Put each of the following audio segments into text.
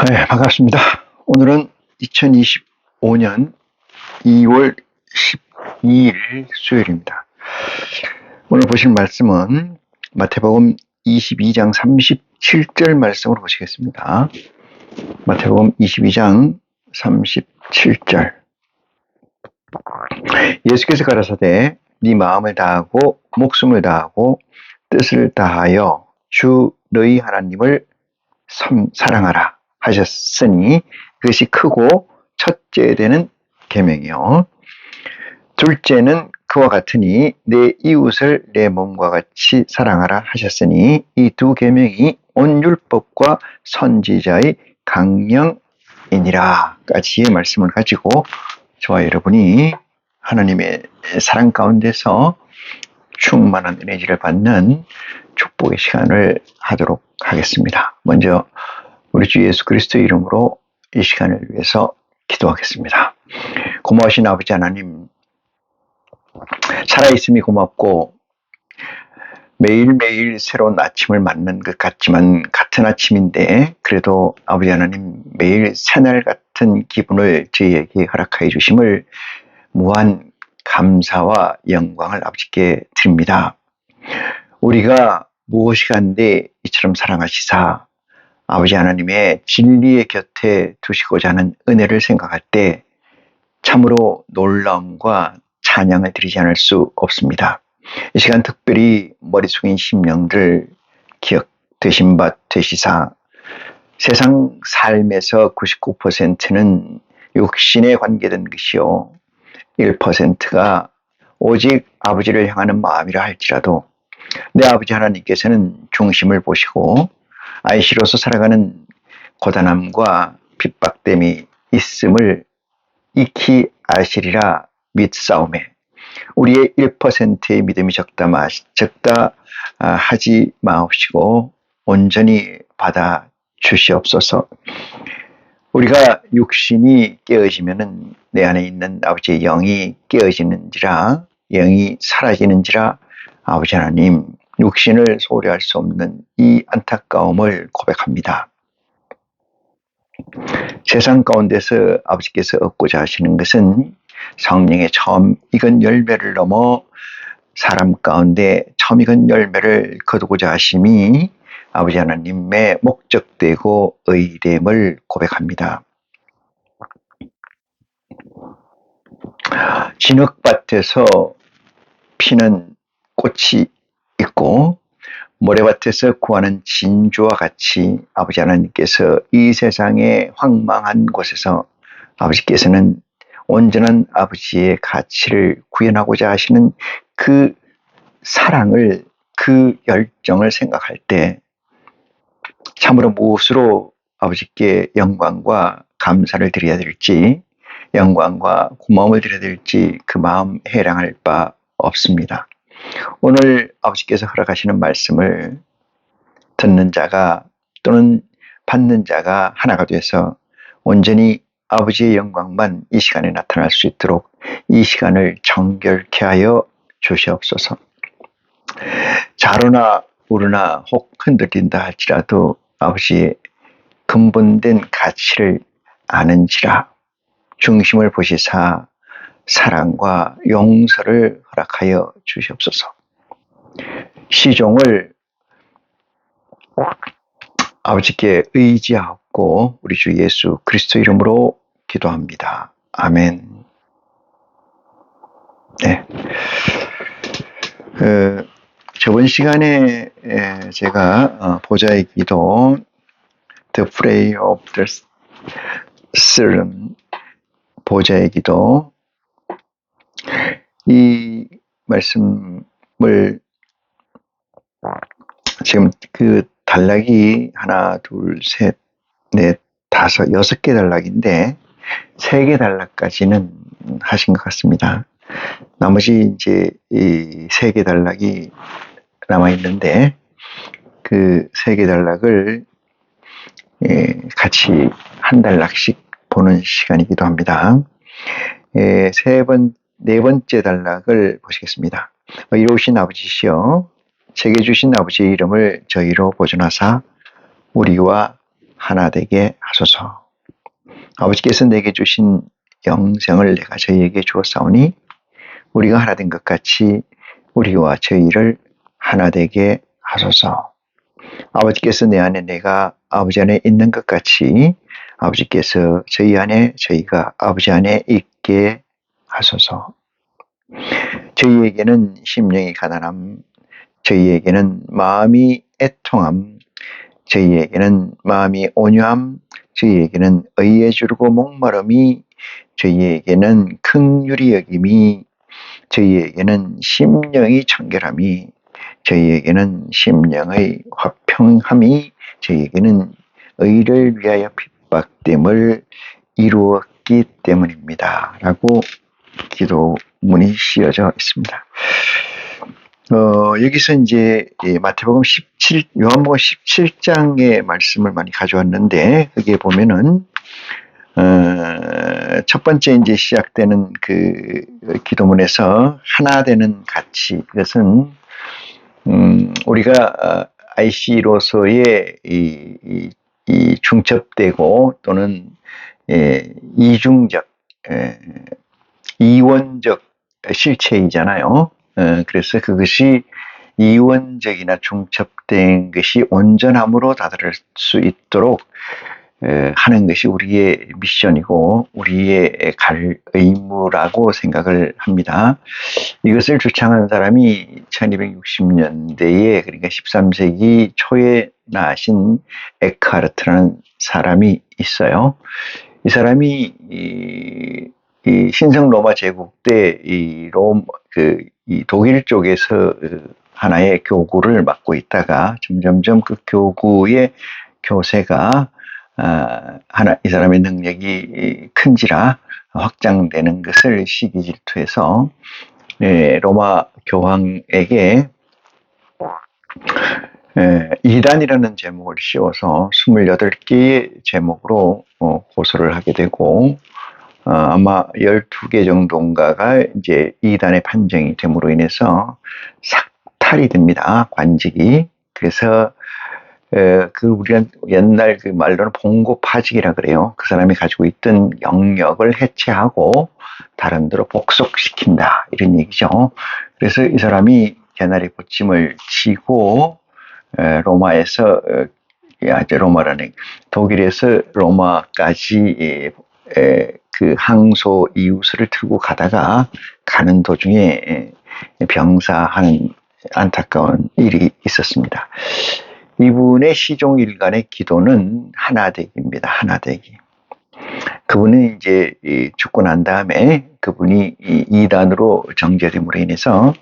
네, 반갑습니다. 오늘은 2025년 2월 12일 수요일입니다. 오늘 보실 말씀은 마태복음 22장 37절 말씀으로 보시겠습니다. 마태복음 22장 37절. 예수께서 가라사대 네 마음을 다하고 목숨을 다하고 뜻을 다하여 주 너희 하나님을 사랑하라 하셨으니 그것이 크고 첫째 되는 계명이요. 둘째는 그와 같으니 내 이웃을 내 몸과 같이 사랑하라 하셨으니 이 두 계명이 온 율법과 선지자의 강령이니라 까지의 말씀을 가지고 저와 여러분이 하나님의 사랑 가운데서 충만한 은혜를 받는 축복의 시간을 하도록 하겠습니다. 먼저 우리 주 예수 그리스도의 이름으로 이 시간을 위해서 기도하겠습니다. 고마우신 아버지 하나님, 살아있음이 고맙고 매일매일 새로운 아침을 맞는 것 같지만 같은 아침인데 그래도 아버지 하나님 매일 새날 같은 기분을 저희에게 허락하여 주심을 무한 감사와 영광을 아버지께 드립니다. 우리가 무엇이간데 이처럼 사랑하시사 아버지 하나님의 진리의 곁에 두시고자 하는 은혜를 생각할 때 참으로 놀라움과 찬양을 드리지 않을 수 없습니다. 이 시간 특별히 머리 숙인 심령들 기억되신 바 되시사 세상 삶에서 99%는 육신에 관계된 것이요 1%가 오직 아버지를 향하는 마음이라 할지라도 내 아버지 하나님께서는 중심을 보시고 아이시로서 살아가는 고단함과 핍박됨이 있음을 익히 아시리라 믿사오매 우리의 1%의 믿음이 적다 하지 마옵시고 온전히 받아 주시옵소서. 우리가 육신이 깨어지면은 내 안에 있는 아버지의 영이 깨어지는지라 영이 사라지는지라 아버지 하나님 육신을 소홀히할 수 없는 이 안타까움을 고백합니다. 세상 가운데서 아버지께서 얻고자 하시는 것은 성령의 처음 익은 열매를 넘어 사람 가운데 처음 익은 열매를 거두고자 하심이 아버지 하나님의 목적되고 의됨을 고백합니다. 진흙밭에서 피는 꽃이 있고 모래밭에서 구하는 진주와 같이 아버지 하나님께서 이 세상의 황망한 곳에서 아버지께서는 온전한 아버지의 가치를 구현하고자 하시는 그 사랑을 그 열정을 생각할 때 참으로 무엇으로 아버지께 영광과 감사를 드려야 될지 영광과 고마움을 드려야 될지 그 마음 해량할 바 없습니다. 오늘 아버지께서 허락하시는 말씀을 듣는 자가 또는 받는 자가 하나가 돼서 온전히 아버지의 영광만 이 시간에 나타날 수 있도록 이 시간을 정결케 하여 주시옵소서. 자로나 우르나 혹 흔들린다 할지라도 아버지의 근본된 가치를 아는지라 중심을 보시사 사랑과 용서를 허락하여 주시옵소서. 시종을 아버지께 의지하고 우리 주 예수 그리스도 이름으로 기도합니다. 아멘. 네. 저번 시간에 제가 보좌의 기도 The Prayer of the Servant 보좌의 기도 이 말씀을 지금 그 단락이 하나, 둘, 셋, 넷, 다섯, 6개 단락인데 3개 단락까지는 하신 것 같습니다. 나머지 이제 이 3개 단락이 남아 있는데 그 3개 단락을 같이 한 단락씩 보는 시간이기도 합니다. 네 번째 단락을 보시겠습니다. 이로우신 아버지시여 제게 주신 아버지의 이름을 저희로 보존하사 우리와 하나 되게 하소서. 아버지께서 내게 주신 영생을 내가 저희에게 주었사오니 우리가 하나 된 것 같이 우리와 저희를 하나 되게 하소서. 아버지께서 내 안에 내가 아버지 안에 있는 것 같이 아버지께서 저희 안에 저희가 아버지 안에 있게 하소서. 저희에게는 심령이 가난함, 저희에게는 마음이 애통함, 저희에게는 마음이 온유함, 저희에게는 의에 주르고 목마름이, 저희에게는 긍휼히 여김이, 저희에게는 심령이 청결함이, 저희에게는 심령의 화평함이, 저희에게는 의를 위하여 핍박됨을 이루었기 때문입니다. 라고 기도문이 씌어져 있습니다. 여기서 이제 마태복음 17, 요한복음 17장의 말씀을 많이 가져왔는데, 거기에 보면은, 첫 번째 이제 시작되는 그 기도문에서 하나 되는 가치, 이것은, 우리가 IC로서의 이 중첩되고 또는 이중적, 이원적 실체이잖아요. 그래서 그것이 이원적이나 중첩된 것이 온전함으로 다다를 수 있도록 하는 것이 우리의 미션이고 우리의 갈 의무라고 생각을 합니다. 이것을 주창한 사람이 1260년대에 그러니까 13세기 초에 나신 에크하르트라는 사람이 있어요. 이 사람이 이 신성 로마 제국 때 이 독일 쪽에서 하나의 교구를 맡고 있다가 점점점 그 교구의 교세가 이 사람의 능력이 큰지라 확장되는 것을 시기 질투해서 로마 교황에게 이단이라는 제목을 씌워서 28개의 제목으로 고소를 하게 되고 아마 12개 정도인가가 이제 이단의 판정이 됨으로 인해서 삭탈이 됩니다. 관직이. 그래서 우리가 옛날 그 말로는 봉고파직이라 그래요. 그 사람이 가지고 있던 영역을 해체하고 다른 데로 복속시킨다. 이런 얘기죠. 그래서 이 사람이 개나리 보침을 치고 로마에서 로마라는 독일에서 로마까지 그 항소 이웃을 들고 가다가 가는 도중에 병사하는 안타까운 일이 있었습니다. 이분의 시종일관의 기도는 하나되기입니다. 하나되기. 그분은 이제 죽고 난 다음에 그분이 이단으로 정죄됨으로 인해서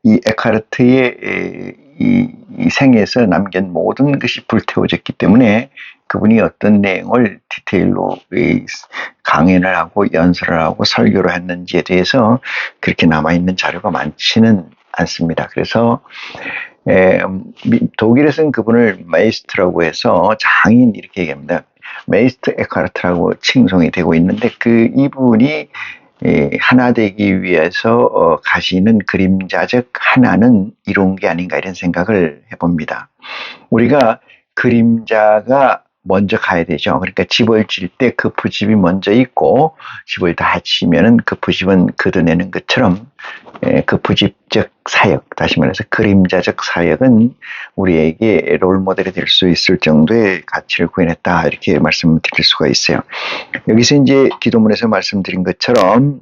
이 에카르트의 이 생에서 남긴 모든 것이 불태워졌기 때문에 그분이 어떤 내용을 디테일로 강연을 하고 연설을 하고 설교를 했는지에 대해서 그렇게 남아있는 자료가 많지는 않습니다. 그래서 독일에서는 그분을 메이스트라고 해서 장인 이렇게 얘기합니다. 메이스트 에카르트라고 칭송이 되고 있는데 이분이 하나 되기 위해서 가시는 그림자적 하나는 이룬 게 아닌가 이런 생각을 해봅니다. 우리가 그림자가 먼저 가야 되죠. 그러니까 집을 질 때 그 부집이 먼저 있고 집을 다 치면은 그 부집은 걷어내는 것처럼 그 부집적 사역, 다시 말해서 그림자적 사역은 우리에게 롤모델이 될 수 있을 정도의 가치를 구현했다 이렇게 말씀드릴 수가 있어요. 여기서 이제 기도문에서 말씀드린 것처럼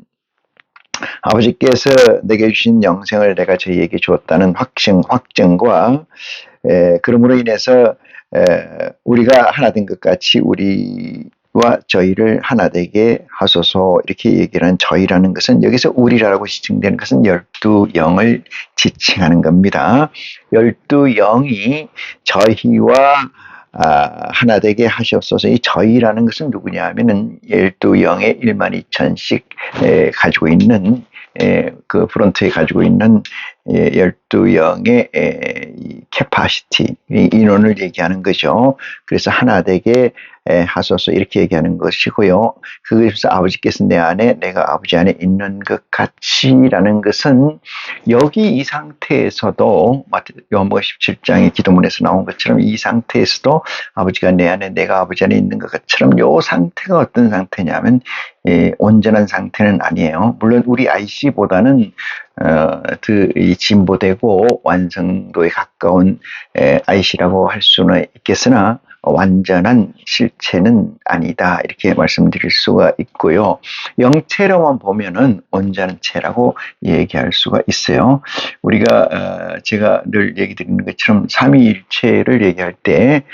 아버지께서 내게 주신 영생을 내가 저희에게 주었다는 확증과 그러므로 인해서 우리가 하나 된 것 같이 우리와 저희를 하나 되게 하소서 이렇게 얘기를 한 저희라는 것은 여기서 우리라고 지칭되는 것은 12영을 지칭하는 겁니다. 12영이 저희와 하나 되게 하시옵소서. 이 저희라는 것은 누구냐 하면은 12영의 12,000씩 가지고 있는 그 프론트에 가지고 있는 12영의 캐파시티 인원을 얘기하는 거죠. 그래서 하나 되게 하소서 이렇게 얘기하는 것이고요. 그것에서 아버지께서 내 안에 내가 아버지 안에 있는 것 같이라는 것은 여기 이 상태에서도 요한복음 17장의 기도문에서 나온 것처럼 이 상태에서도 아버지가 내 안에 내가 아버지 안에 있는 것처럼 요 상태가 어떤 상태냐면 온전한 상태는 아니에요. 물론 우리 IC보다는 진보되고 완성도에 가까운 IC라고 할 수는 있겠으나 완전한 실체는 아니다 이렇게 말씀드릴 수가 있고요. 영체로만 보면은 온전체라고 얘기할 수가 있어요. 우리가 제가 늘 얘기 드리는 것처럼 삼위일체를 얘기할 때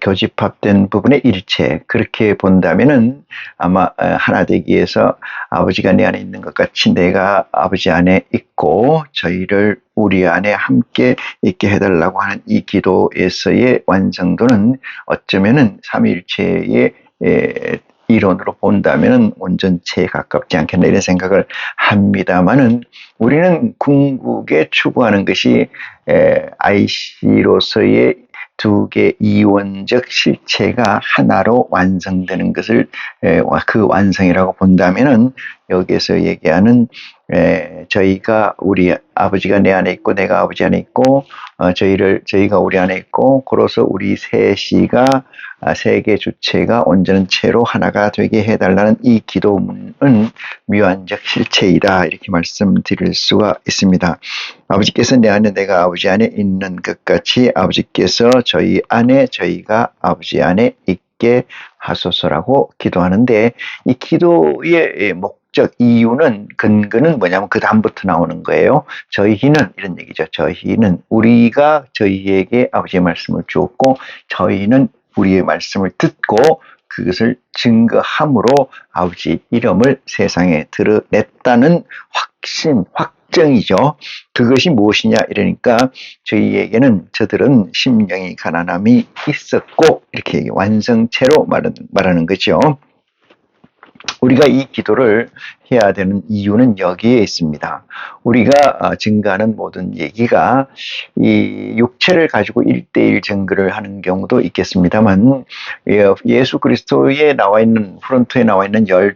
교집합된 부분의 일체 그렇게 본다면은 아마 하나 되기 위해서 아버지가 내 안에 있는 것 같이 내가 아버지 안에 있고 저희를 우리 안에 함께 있게 해달라고 하는 이 기도에서의 완성도는 어쩌면은 삼위일체의 이론으로 본다면은 온전체에 가깝지 않겠나 이런 생각을 합니다만은 우리는 궁극에 추구하는 것이 IC로서의 두 개 이원적 실체가 하나로 완성되는 것을 그 완성이라고 본다면은 여기에서 얘기하는 저희가 우리 아버지가 내 안에 있고 내가 아버지 안에 있고 저희가 우리 안에 있고 그로서 우리 셋이가 세계 주체가 온전한 채로 하나가 되게 해달라는 이 기도문은 무한적 실체이다 이렇게 말씀드릴 수가 있습니다. 아버지께서 내 안에 내가 아버지 안에 있는 것 같이 아버지께서 저희 안에 저희가 아버지 안에 있게 하소서라고 기도하는데 이 기도의 목적 이유는 근거는 뭐냐면 그 다음부터 나오는 거예요. 저희는 이런 얘기죠. 저희는 우리가 저희에게 아버지의 말씀을 주었고 저희는 우리의 말씀을 듣고 그것을 증거함으로 아버지 이름을 세상에 드러냈다는 확정이죠. 그것이 무엇이냐 이러니까 저들은 심령이 가난함이 있었고 이렇게 완성체로 말하는 거죠. 우리가 이 기도를 해야 되는 이유는 여기에 있습니다. 우리가 증거하는 모든 얘기가 이 육체를 가지고 1:1 증거를 하는 경우도 있겠습니다만 예수 그리스도에 나와 있는 프론트에 나와 있는 12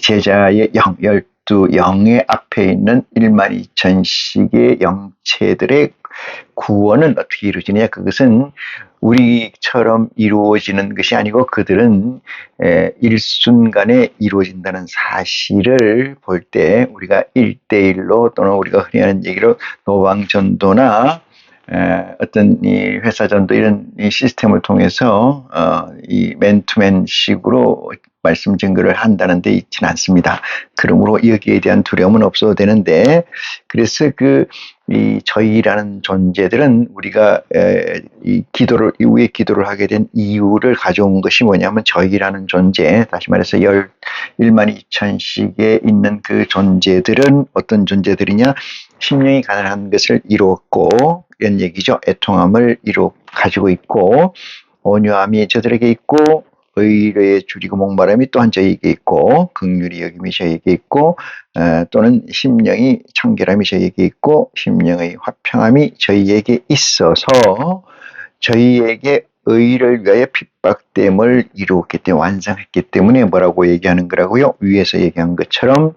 제자의 열두 영의 앞에 있는 12,000씩의 영체들의 구원은 어떻게 이루어지느냐? 그것은 우리처럼 이루어지는 것이 아니고 그들은 일순간에 이루어진다는 사실을 볼 때 우리가 1:1로 또는 우리가 흔히 하는 얘기로 노방전도나 어떤 이 회사전도 이런 이 시스템을 통해서 이 맨투맨 식으로 말씀 증거를 한다는 데 있지는 않습니다. 그러므로 여기에 대한 두려움은 없어도 되는데 그래서 이 저희라는 존재들은 우리가 이후에 기도를 하게 된 이유를 가져온 것이 뭐냐면 저희라는 존재, 다시 말해서 12,000씩에 있는 그 존재들은 어떤 존재들이냐? 심령이 가난한 것을 이루었고 이런 얘기죠. 애통함을 가지고 있고 온유함이 저들에게 있고 의뢰에 줄이고 목마름이 또한 저에게 있고 긍휼히 여김이 저에게 있고 또는 심령이 청결함이 저에게 있고 심령의 화평함이 저희에게 있어서 저희에게 의를 위하여 핍박됨을 이루었기 때문에 완성했기 때문에 뭐라고 얘기하는 거라고요? 위에서 얘기한 것처럼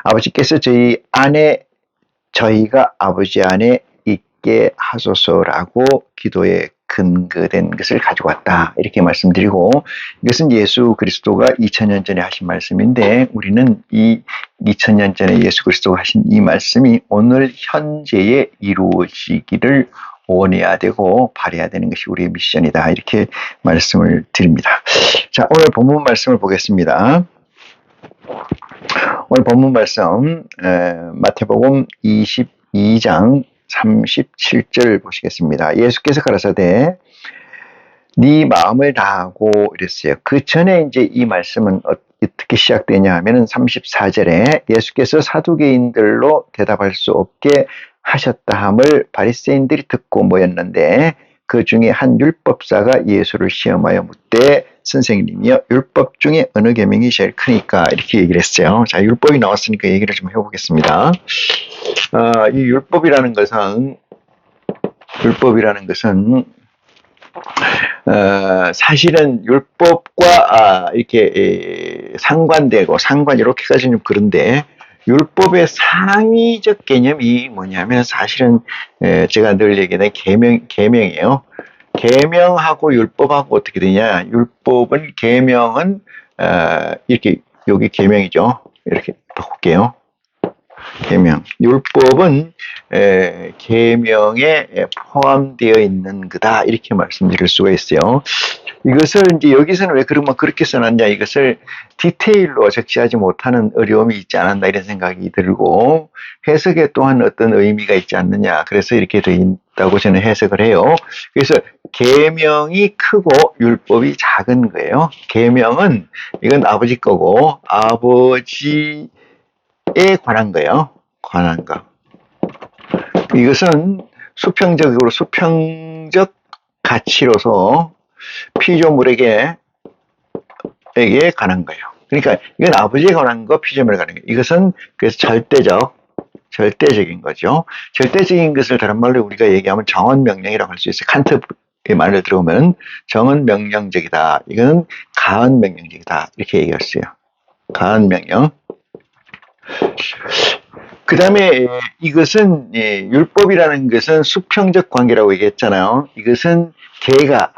아버지께서 저희 안에 저희가 아버지 안에 있게 하소서라고 기도에 근거된 것을 가지고 왔다 이렇게 말씀드리고 이것은 예수 그리스도가 2000년 전에 하신 말씀인데 우리는 이 2000년 전에 예수 그리스도가 하신 이 말씀이 오늘 현재에 이루어지기를 원해야 되고 바라야 되는 것이 우리의 미션이다 이렇게 말씀을 드립니다. 자, 오늘 본문 말씀을 보겠습니다. 오늘 본문 말씀 마태복음 22장 37절 보시겠습니다. 예수께서 가라사대 네 마음을 다하고 이랬어요. 그 전에 이제 이 말씀은 어떻게 시작되냐 하면은 34절에 예수께서 사두개인들로 대답할 수 없게 하셨다 함을 바리새인들이 듣고 모였는데 그 중에 한 율법사가 예수를 시험하여 묻되 선생님이여 율법 중에 어느 계명이 제일 크니까 이렇게 얘기를 했어요. 자, 율법이 나왔으니까 얘기를 좀 해보겠습니다. 이 율법이라는 것은 사실은 율법과 이렇게 상관되고 이렇게까지는 좀 그런데 율법의 상위적 개념이 뭐냐면 사실은 제가 늘 얘기하는 계명이에요. 계명하고 율법하고 어떻게 되냐? 율법은 계명은 이렇게 여기 계명이죠. 이렇게 바꿀게요. 계명. 율법은 계명에 포함되어 있는 거다 이렇게 말씀드릴 수가 있어요. 이것을 이제 여기서는 왜 그렇게 써놨냐, 이것을 디테일로 적시하지 못하는 어려움이 있지 않았나 이런 생각이 들고, 해석에 또한 어떤 의미가 있지 않느냐, 그래서 이렇게 되어 있다고 저는 해석을 해요. 그래서 계명이 크고 율법이 작은 거예요. 계명은 이건 아버지 거고 아버지에 관한 거예요. 관한 거. 이것은 수평적 가치로서 피조물에게 관한 거예요. 그러니까 이건 아버지에 관한 거, 피조물에 관한 거. 이것은 그래서 절대적인 거죠. 절대적인 것을 다른 말로 우리가 얘기하면 정언명령이라고 할 수 있어요. 칸트의 말을 들어보면 정언명령적이다. 이거는 가언명령적이다. 이렇게 얘기했어요. 가언명령. 그 다음에 이것은 율법이라는 것은 수평적 관계라고 얘기했잖아요. 이것은 개가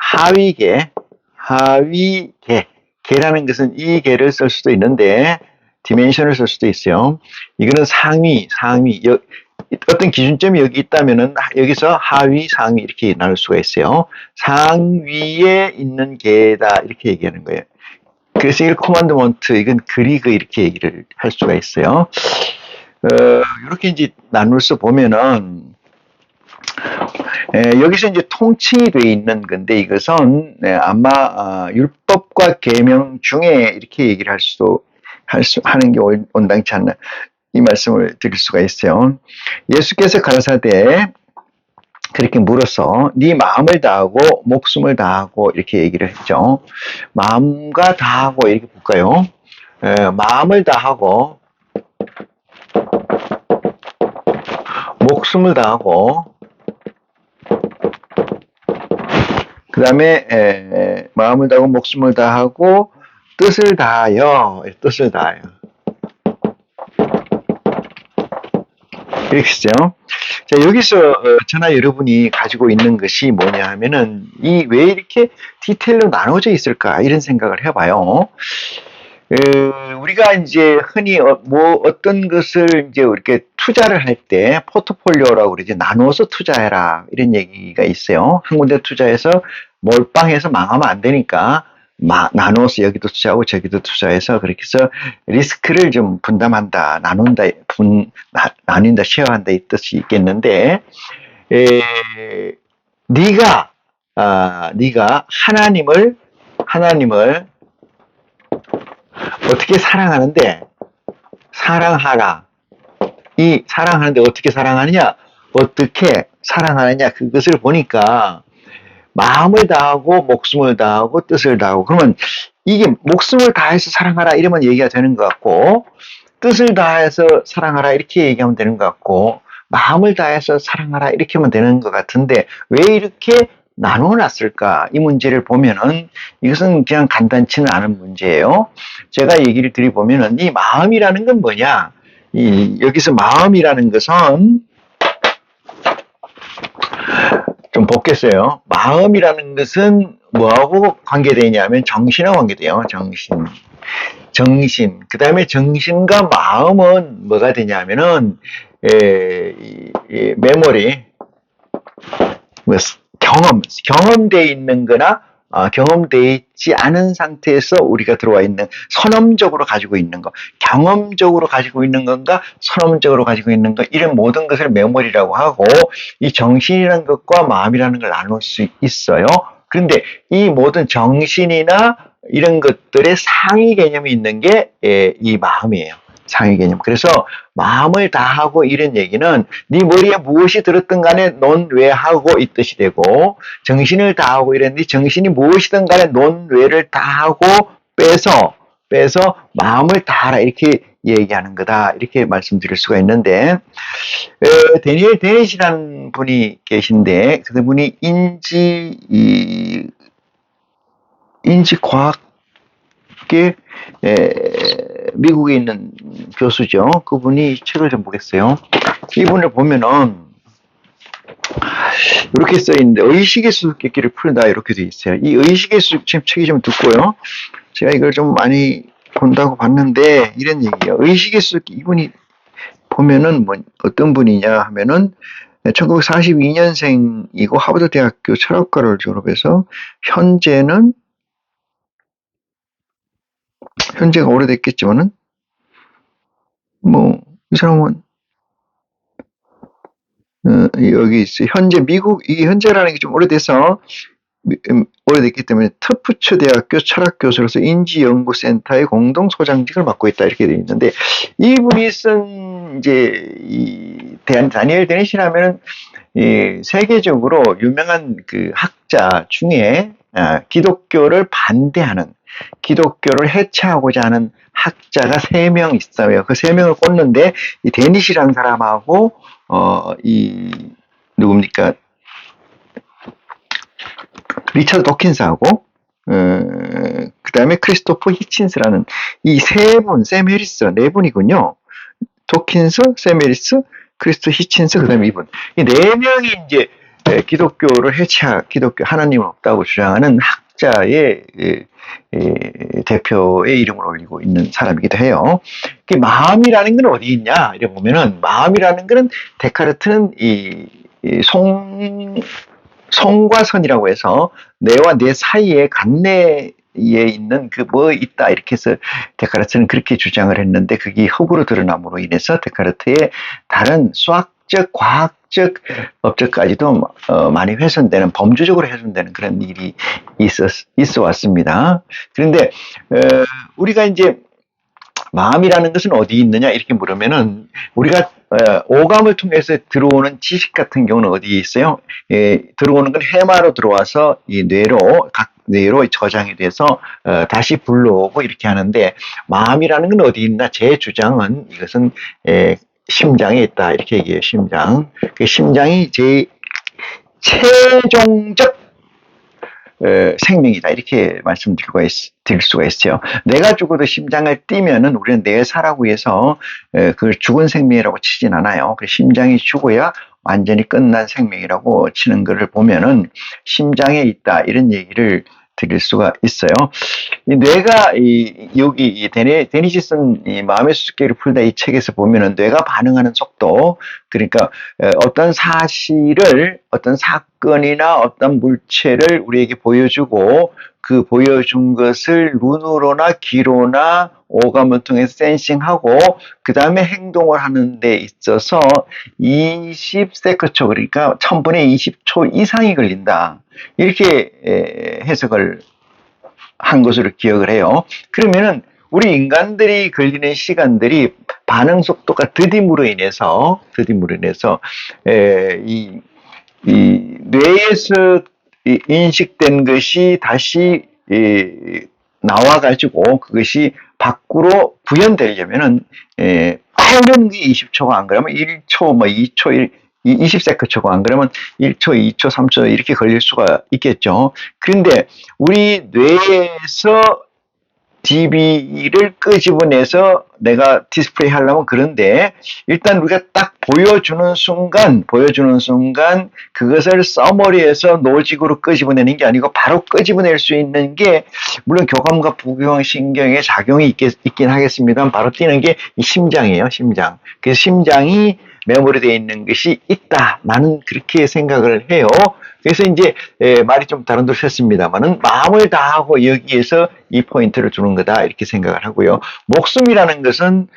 개라는 것은 이 개를 쓸 수도 있는데 디멘션을 쓸 수도 있어요. 이거는 상위 어떤 기준점이 여기 있다면은 여기서 하위, 상위 이렇게 나눌 수가 있어요. 상위에 있는 개다 이렇게 얘기하는 거예요. 그래서 이걸 코만드먼트, 이건 그리그 이렇게 얘기를 할 수가 있어요. 이렇게 이제 나눌서 보면은 여기서 이제 통칭이 되어 있는 건데 이것은 아마 율법과 계명 중에 이렇게 얘기를 하는 게 온당치 않나 이 말씀을 드릴 수가 있어요. 예수께서 가라사대 그렇게 물어서 네 마음을 다하고 목숨을 다하고 이렇게 얘기를 했죠. 마음과 다하고 이렇게 볼까요? 마음을 다하고 목숨을 다하고 그 다음에 마음을 다하고 목숨을 다하고 뜻을 다하여 이렇게 쓰죠. 자, 여기서 저나 여러분이 가지고 있는 것이 뭐냐 하면은 왜 이렇게 디테일로 나눠져 있을까 이런 생각을 해봐요. 우리가 이제 흔히 어떤 것을 이제 이렇게 투자를 할 때 포트폴리오라고 그러지, 나눠서 투자해라 이런 얘기가 있어요. 한 군데 투자해서 몰빵해서 망하면 안 되니까 나눠서 여기도 투자하고 저기도 투자해서 그렇게 해서 리스크를 좀 분담한다, 나눈다, 쉐어한다 이 뜻이 있겠는데, 네가 하나님을 어떻게 사랑하는데 사랑하라. 이 사랑하는데 어떻게 사랑하느냐? 어떻게 사랑하느냐? 그것을 보니까 마음을 다하고 목숨을 다하고 뜻을 다하고, 그러면 이게 목숨을 다해서 사랑하라 이러면 얘기가 되는 것 같고, 뜻을 다해서 사랑하라 이렇게 얘기하면 되는 것 같고, 마음을 다해서 사랑하라 이렇게 하면 되는 것 같은데 왜 이렇게 나눠놨을까? 이 문제를 보면은 이것은 그냥 간단치는 않은 문제예요. 제가 얘기를 드려보면은 이 마음이라는 건 뭐냐? 여기서 마음이라는 것은 좀 복겠어요. 마음이라는 것은 뭐하고 관계되냐면 정신하고 관계돼요. 정신. 그 다음에 정신과 마음은 뭐가 되냐면은 메모리, 경험되어 있는 거나 경험되어 있지 않은 상태에서 우리가 들어와 있는, 선험적으로 가지고 있는 거, 경험적으로 가지고 있는 건가 선험적으로 가지고 있는 거, 이런 모든 것을 메모리라고 하고, 이 정신이라는 것과 마음이라는 걸 나눌 수 있어요. 그런데 이 모든 정신이나 이런 것들의 상위 개념이 있는 게 이 마음이에요. 상위 개념. 그래서 마음을 다하고 이런 얘기는 네 머리에 무엇이 들었든 간에 논외하고 이 뜻이 되고, 정신을 다하고 이랬는데 정신이 무엇이든 간에 논외를 다하고 빼서 마음을 다하라 이렇게 얘기하는 거다 이렇게 말씀드릴 수가 있는데, 데니엘 데닛이라는 분이 계신데 그분이 인지과학계 미국에 있는 교수죠. 그분이 책을 좀 보겠어요. 이분을 보면은 이렇게 써 있는데 의식의 수수께끼를 풀다 이렇게 돼 있어요. 이 의식의 지금 책이 좀 듣고요. 제가 이걸 좀 많이 본다고 봤는데 이런 얘기예요. 의식의 수수께끼 이분이 보면은 뭐 어떤 분이냐 하면은 1942년생이고 하버드 대학교 철학과를 졸업해서 현재가 오래됐겠지만은 뭐 이 사람은 여기 있어요. 현재 미국 이 현재라는 게 좀 오래돼서 오래됐기 때문에 터프츠 대학교 철학교수로서 인지연구센터의 공동소장직을 맡고 있다 이렇게 되어 있는데 이분이 쓴 이제 이 다니엘 데니시라면은 세계적으로 유명한 그 학자 중에 기독교를 반대하는 기독교를 해체하고자 하는 학자가 3명 있어요. 그 3명을 꼽는데 이 데니시라는 사람하고 누굽니까? 리처드 도킨스하고 그 다음에 크리스토퍼 히친스라는 이 3분, 샘 해리스 4분이군요. 도킨스, 샘 해리스, 크리스토 히친스, 그 다음에 이분. 이 4명이 이제 기독교를 기독교 하나님은 없다고 주장하는 학자의 대표의 이름을 올리고 있는 사람이기도 해요. 마음이라는 건 어디 있냐? 이렇게 보면은 마음이라는 거는 데카르트는 성과 선이라고 해서 내와 내 사이에 간내에 있는 그 뭐 있다 이렇게 해서 데카르트는 그렇게 주장을 했는데 그게 흙으로 드러남으로 인해서 데카르트의 다른 수학적, 과학적 업적까지도 많이 훼손되는 범주적으로 훼손되는 그런 일이 있어 왔습니다. 그런데 우리가 이제 마음이라는 것은 어디 있느냐 이렇게 물으면은 우리가 오감을 통해서 들어오는 지식 같은 경우는 어디에 있어요? 들어오는 건 해마로 들어와서 이 각 뇌로 저장이 돼서 다시 불러오고 이렇게 하는데 마음이라는 건 어디 있나? 제 주장은 이것은 심장에 있다 이렇게 얘기해요. 심장. 그 심장이 제 최종적 생명이다 이렇게 말씀드릴 수가 있어요. 내가 죽어도 심장을 뛰면은 우리는 내사라고 해서 그걸 죽은 생명이라고 치진 않아요. 심장이 죽어야 완전히 끝난 생명이라고 치는 것을 보면은 심장에 있다 이런 얘기를 드릴 수가 있어요. 뇌가 여기 데니시 쓴 마음의 수수께끼를 풀다 이 책에서 보면은 뇌가 반응하는 속도 그러니까 어떤 사실을 어떤 사건이나 어떤 물체를 우리에게 보여주고 그 보여준 것을 눈으로나 귀로나 오감을 통해서 센싱하고 그 다음에 행동을 하는 데 있어서 20세컨초 그러니까 1000분의 20초 이상이 걸린다. 이렇게 해석을 한 것으로 기억을 해요. 그러면은 우리 인간들이 걸리는 시간들이 반응 속도가 더딤으로 인해서 이 뇌에서 인식된 것이 다시 나와가지고 그것이 밖으로 구현되려면은 빠른 게 20초가 안 그러면 1초, 뭐 2초, 20세컨초가 안 그러면 1초, 2초, 3초 이렇게 걸릴 수가 있겠죠. 그런데 우리 뇌에서 DB를 끄집어내서 내가 디스플레이 하려면 그런데 일단 우리가 딱 보여주는 순간 그것을 서머리에서 노직으로 끄집어내는 게 아니고 바로 끄집어낼 수 있는 게 물론 교감과 부교감신경의 작용이 있긴 하겠습니다만 바로 뛰는 게 이 심장이에요. 심장. 그래서 심장이 메모리되어 있는 것이 있다. 나는 그렇게 생각을 해요. 그래서 이제 말이 좀 다른 듯 했습니다만은 마음을 다하고 여기에서 이 포인트를 두는 거다 이렇게 생각을 하고요. 목숨이라는 것은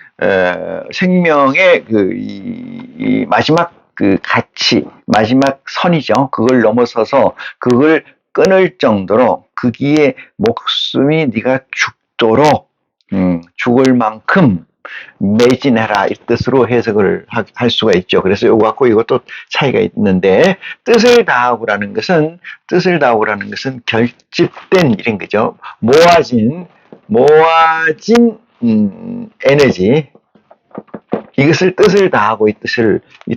생명의 이 마지막 그 가치, 마지막 선이죠. 그걸 넘어서서 그걸 끊을 정도로 거기에 목숨이 네가 죽도록 죽을 만큼 매진해라 이 뜻으로 해석을 할 수가 있죠. 그래서 이거 갖고 이것도 차이가 있는데 뜻을 다하고라는 것은 결집된 이런 거죠. 모아진 에너지 이것을 뜻을 다하고 이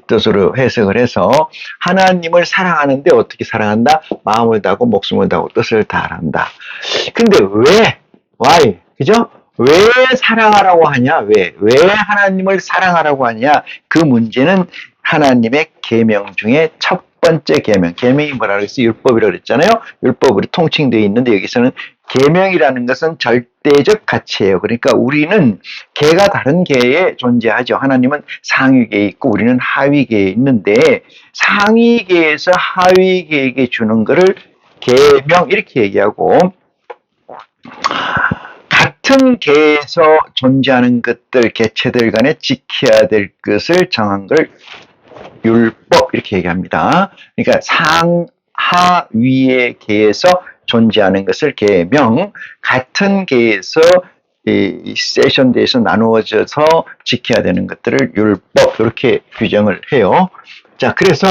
뜻으로 해석을 해서 하나님을 사랑하는데 어떻게 사랑한다? 마음을 다하고 목숨을 다하고 뜻을 다한다. 근데 왜? Why? 그죠? 왜 사랑하라고 하냐? 왜 하나님을 사랑하라고 하냐? 그 문제는 하나님의 계명 중에 첫 번째 계명. 계명이 뭐라 그랬어요? 율법이라고 그랬잖아요. 율법으로 통칭되어 있는데 여기서는 계명이라는 것은 절대적 가치예요. 그러니까 우리는 계가 다른 계에 존재하죠. 하나님은 상위계에 있고 우리는 하위계에 있는데 상위계에서 하위계에게 주는 것을 계명 이렇게 얘기하고 같은 계에서 존재하는 것들, 개체들 간에 지켜야 될 것을 정한 걸 율법 이렇게 얘기합니다. 그러니까 상하위의 계에서 존재하는 것을 계명, 같은 계에서 이 세션대에서 나누어져서 지켜야 되는 것들을 율법 이렇게 규정을 해요. 자, 그래서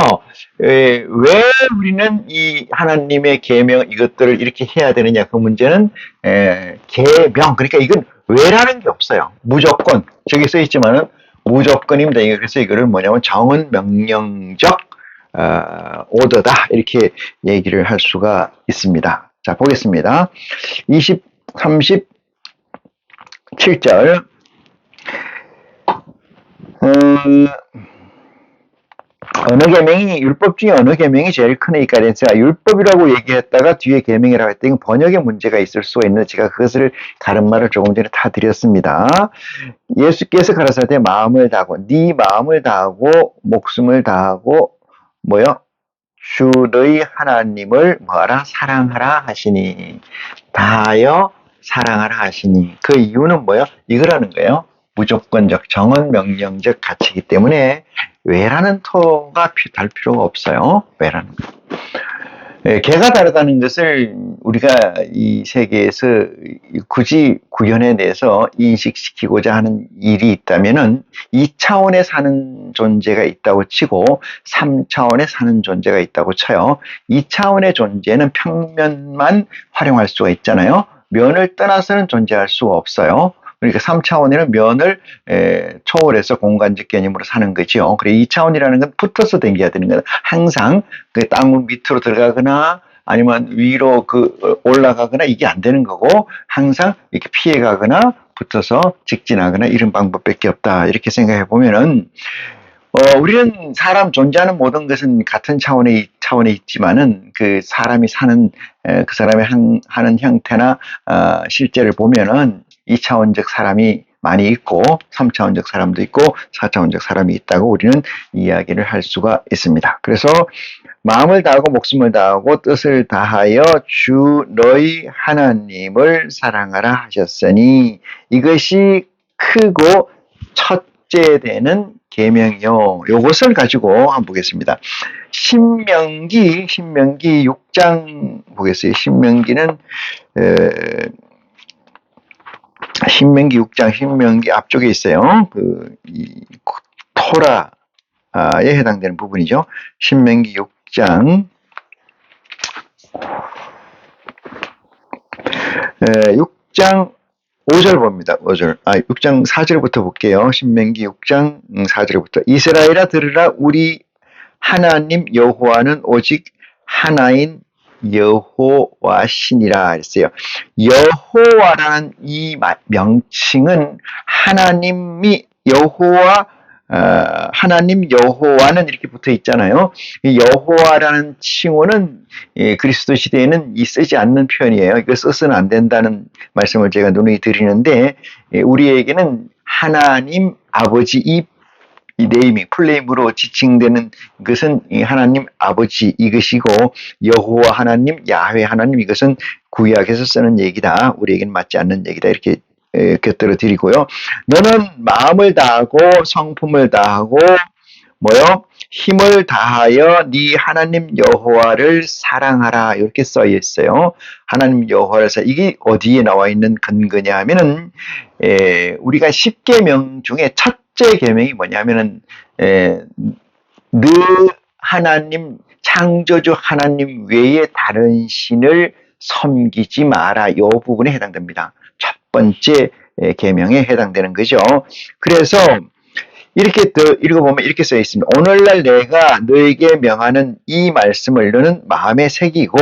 왜 우리는 이 하나님의 계명 이것들을 이렇게 해야 되느냐 그 문제는 계명 그러니까 이건 왜라는 게 없어요. 무조건 저기 써 있지만은 무조건입니다. 그래서 이거를 뭐냐면 정은 명령적 오더다 이렇게 얘기를 할 수가 있습니다. 자 보겠습니다. 37절 어느 계명이 율법 중에 어느 계명이 제일 크니까 제가 율법이라고 얘기했다가 뒤에 계명이라고 했더니 번역에 문제가 있을 수가 있는데 제가 그것을 다른 말을 조금 전에 다 드렸습니다. 예수께서 가라사대 마음을 다하고 네 마음을 다하고 목숨을 다하고 뭐요? 주의 하나님을 뭐하라? 사랑하라 하시니 다하여 사랑하라 하시니 그 이유는 뭐요? 이거라는 거예요. 무조건적 정언 명령적 가치이기 때문에 왜라는 토가 달 필요가 없어요. 왜라는 거. 개가 다르다는 것을 우리가 이 세계에서 굳이 구현해내서 인식시키고자 하는 일이 있다면은 2차원에 사는 존재가 있다고 치고 3차원에 사는 존재가 있다고 쳐요. 2차원의 존재는 평면만 활용할 수가 있잖아요. 면을 떠나서는 존재할 수가 없어요. 그러니까 3차원에는 면을 초월해서 공간적 개념으로 사는 거죠. 그래 2차원이라는 건 붙어서 댕겨야 되는 거다. 항상 그 땅 밑으로 들어가거나 아니면 위로 올라가거나 이게 안 되는 거고 항상 이렇게 피해가거나 붙어서 직진하거나 이런 방법밖에 없다. 이렇게 생각해 보면은 우리는 사람 존재하는 모든 것은 같은 차원에 있지만은 그 사람이 사는 그 사람의 하는 형태나 실제를 보면은 2차원적 사람이 많이 있고 3차원적 사람도 있고 4차원적 사람이 있다고 우리는 이야기를 할 수가 있습니다. 그래서 마음을 다하고 목숨을 다하고 뜻을 다하여 주 너희 하나님을 사랑하라 하셨으니 이것이 크고 첫째 되는 계명이요. 요것을 가지고 한번 보겠습니다. 신명기 6장 보겠어요. 신명기는 신명기 6장 신명기 앞쪽에 있어요. 토라에 해당되는 부분이죠. 신명기 6장 6장 5절 봅니다. 6장 4절부터 볼게요. 신명기 6장 4절부터 이스라엘아 들으라 우리 하나님 여호와는 오직 하나인 여호와시니라 했어요. 여호와라는 이 명칭은 하나님이 하나님 여호와는 이렇게 붙어 있잖아요. 이 여호와라는 칭호는 그리스도 시대에는 쓰지 않는 표현이에요. 이거 써서는 안 된다는 말씀을 제가 누누이 드리는데 우리에게는 하나님 아버지 이 네이밍, 플레임으로 지칭되는 것은 하나님 아버지 이것이고 여호와 하나님, 야훼 하나님 이것은 구약에서 쓰는 얘기다. 우리에게는 맞지 않는 얘기다. 이렇게 곁들여 드리고요. 너는 마음을 다하고 성품을 다하고 힘을 다하여 네 하나님 여호와를 사랑하라 이렇게 써 있어요. 하나님 여호와를 이게 어디에 나와 있는 근거냐 하면은 우리가 10계명 중에 첫째 계명이 뭐냐면은 너 하나님 창조주 하나님 외에 다른 신을 섬기지 마라. 이 부분에 해당됩니다. 첫 번째 계명에 해당되는 거죠. 그래서 이렇게 더 읽어보면 이렇게 써 있습니다. 오늘날 내가 너에게 명하는 이 말씀을 너는 마음에 새기고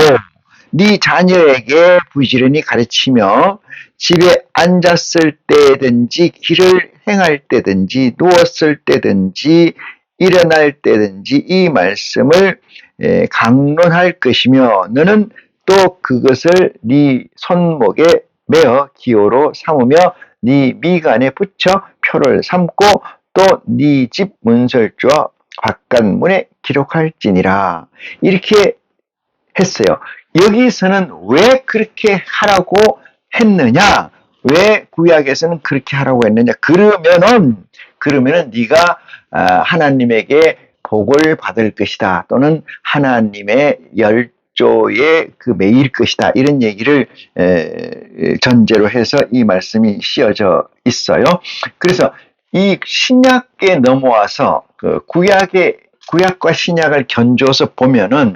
네 자녀에게 부지런히 가르치며 집에 앉았을 때든지 길을 행할 때든지 누웠을 때든지 일어날 때든지 이 말씀을 강론할 것이며 너는 또 그것을 네 손목에 매어 기호로 삼으며 네 미간에 붙여 표를 삼고 또 네 집 문설주와 바깥문에 기록할지니라. 이렇게 했어요. 여기서는 왜 그렇게 하라고 했느냐? 왜 구약에서는 그렇게 하라고 했느냐? 그러면은 네가 하나님에게 복을 받을 것이다. 또는 하나님의 열조에 그 매일 것이다. 이런 얘기를 전제로 해서 이 말씀이 씌어져 있어요. 그래서 이 신약에 넘어와서 그 구약과 신약을 견주어서 보면은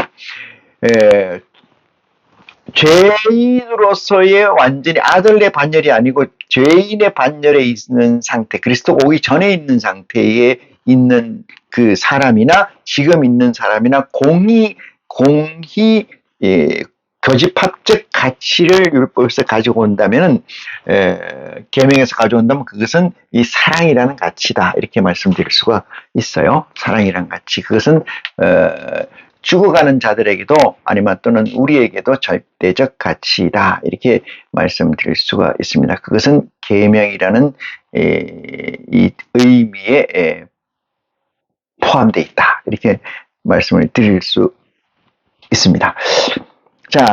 죄인으로서의 완전히 아들의 반열이 아니고 죄인의 반열에 있는 상태, 그리스도가 오기 전에 있는 상태에 있는 그 사람이나 지금 있는 사람이나 공히 교집합적 가치를 율법에서 가지고 온다면은 계명에서 가져온다면 그것은 이 사랑이라는 가치다 이렇게 말씀드릴 수가 있어요. 사랑이라는 가치, 그것은 죽어가는 자들에게도 아니면 또는 우리에게도 절대적 가치이다 이렇게 말씀드릴 수가 있습니다. 그것은 계명이라는 이 의미에 포함되어 있다 이렇게 말씀을 드릴 수 있습니다. 자,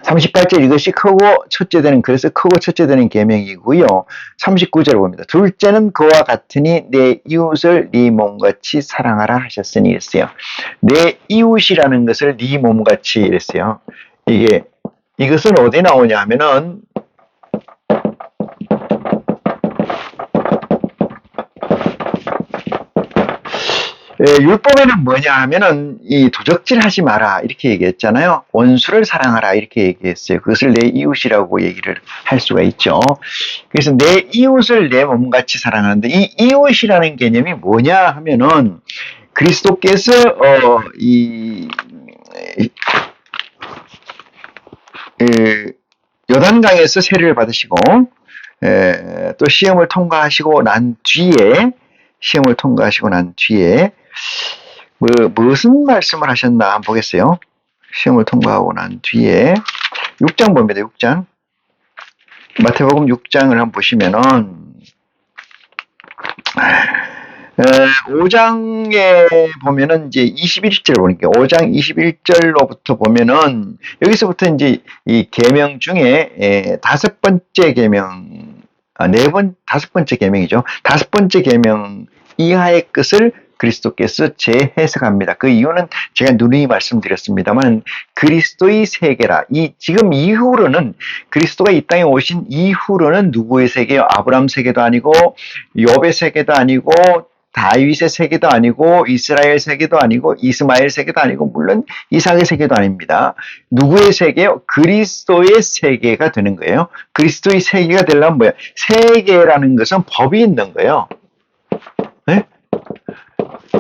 38절 이것이 크고 첫째 되는, 그래서 크고 첫째 되는 계명이고요. 39절 봅니다. 둘째는 그와 같으니 내 이웃을 네 몸같이 사랑하라 하셨으니 이랬어요. 내 이웃이라는 것을 네 몸같이 이랬어요. 이것은 어디 나오냐 하면은 율법에는 뭐냐 하면은 이 도적질 하지 마라 이렇게 얘기했잖아요. 원수를 사랑하라 이렇게 얘기했어요. 그것을 내 이웃이라고 얘기를 할 수가 있죠. 그래서 내 이웃을 내 몸같이 사랑하는데 이 이웃이라는 개념이 뭐냐 하면은 그리스도께서 요단강에서 세례를 받으시고 또 시험을 통과하시고 난 뒤에 무슨 말씀을 하셨나 한번 보겠어요. 시험을 통과하고 난 뒤에 6장 봅니다. 6장 마태복음 6장을 한번 보시면은 5장에 보면은 이제 21절 보니까 5장 21절로부터 보면은 여기서부터 이제 이 계명 중에 다섯 번째 계명, 다섯 번째 계명이죠. 다섯 번째 계명 이하의 것을 그리스도께서 재해석합니다. 그 이유는 제가 누누이 말씀드렸습니다만 그리스도의 세계라. 지금 이후로는 그리스도가 이 땅에 오신 이후로는 누구의 세계요? 아브라함 세계도 아니고 욥의 세계도 아니고 다윗의 세계도 아니고 이스라엘 세계도 아니고 이스마엘 세계도 아니고 물론 이삭의 세계도 아닙니다. 누구의 세계요? 그리스도의 세계가 되는 거예요. 그리스도의 세계가 되려면 뭐야? 세계라는 것은 법이 있는 거예요. 네?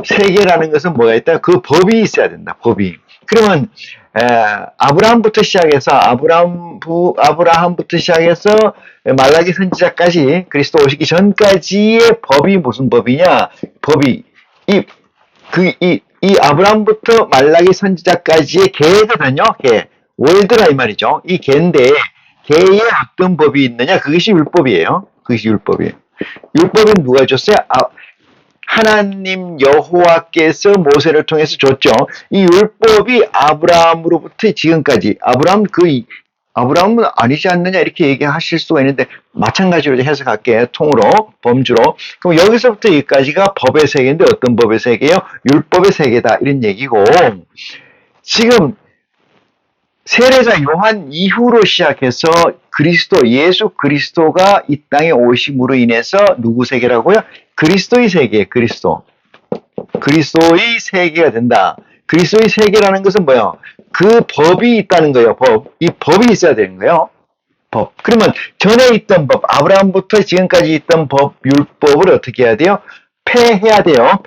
세계라는 것은 뭐가 있다? 그 법이 있어야 된다. 법이. 그러면 아브라함부터 시작해서 말라기 선지자까지 그리스도 오시기 전까지의 법이 무슨 법이냐? 법이 이 아브라함부터 말라기 선지자까지의 계거든요. 계. 월드라 이 말이죠. 이 계인데 계에 어떤 법이 있느냐? 그것이 율법이에요. 그것이 율법이에요. 율법은 누가 줬어요? 하나님 여호와께서 모세를 통해서 줬죠. 이 율법이 아브라함으로부터 지금까지 아브라함은 아니지 않느냐 이렇게 얘기하실 수가 있는데 마찬가지로 해석할게요. 통으로 범주로. 그럼 여기서부터 여기까지가 법의 세계인데 어떤 법의 세계요? 율법의 세계다 이런 얘기고 지금 세례자 요한 이후로 시작해서 예수 그리스도가 이 땅에 오심으로 인해서 누구 세계라고요? 그리스도의 세계, 그리스도의 세계가 된다. 그리스도의 세계라는 것은 뭐예요? 그 법이 있다는 거예요. 이 법이 있어야 되는 거예요. 법. 그러면 전에 있던 법, 아브라함부터 지금까지 있던 법, 율법을 어떻게 해야 돼요? 폐해야 돼요.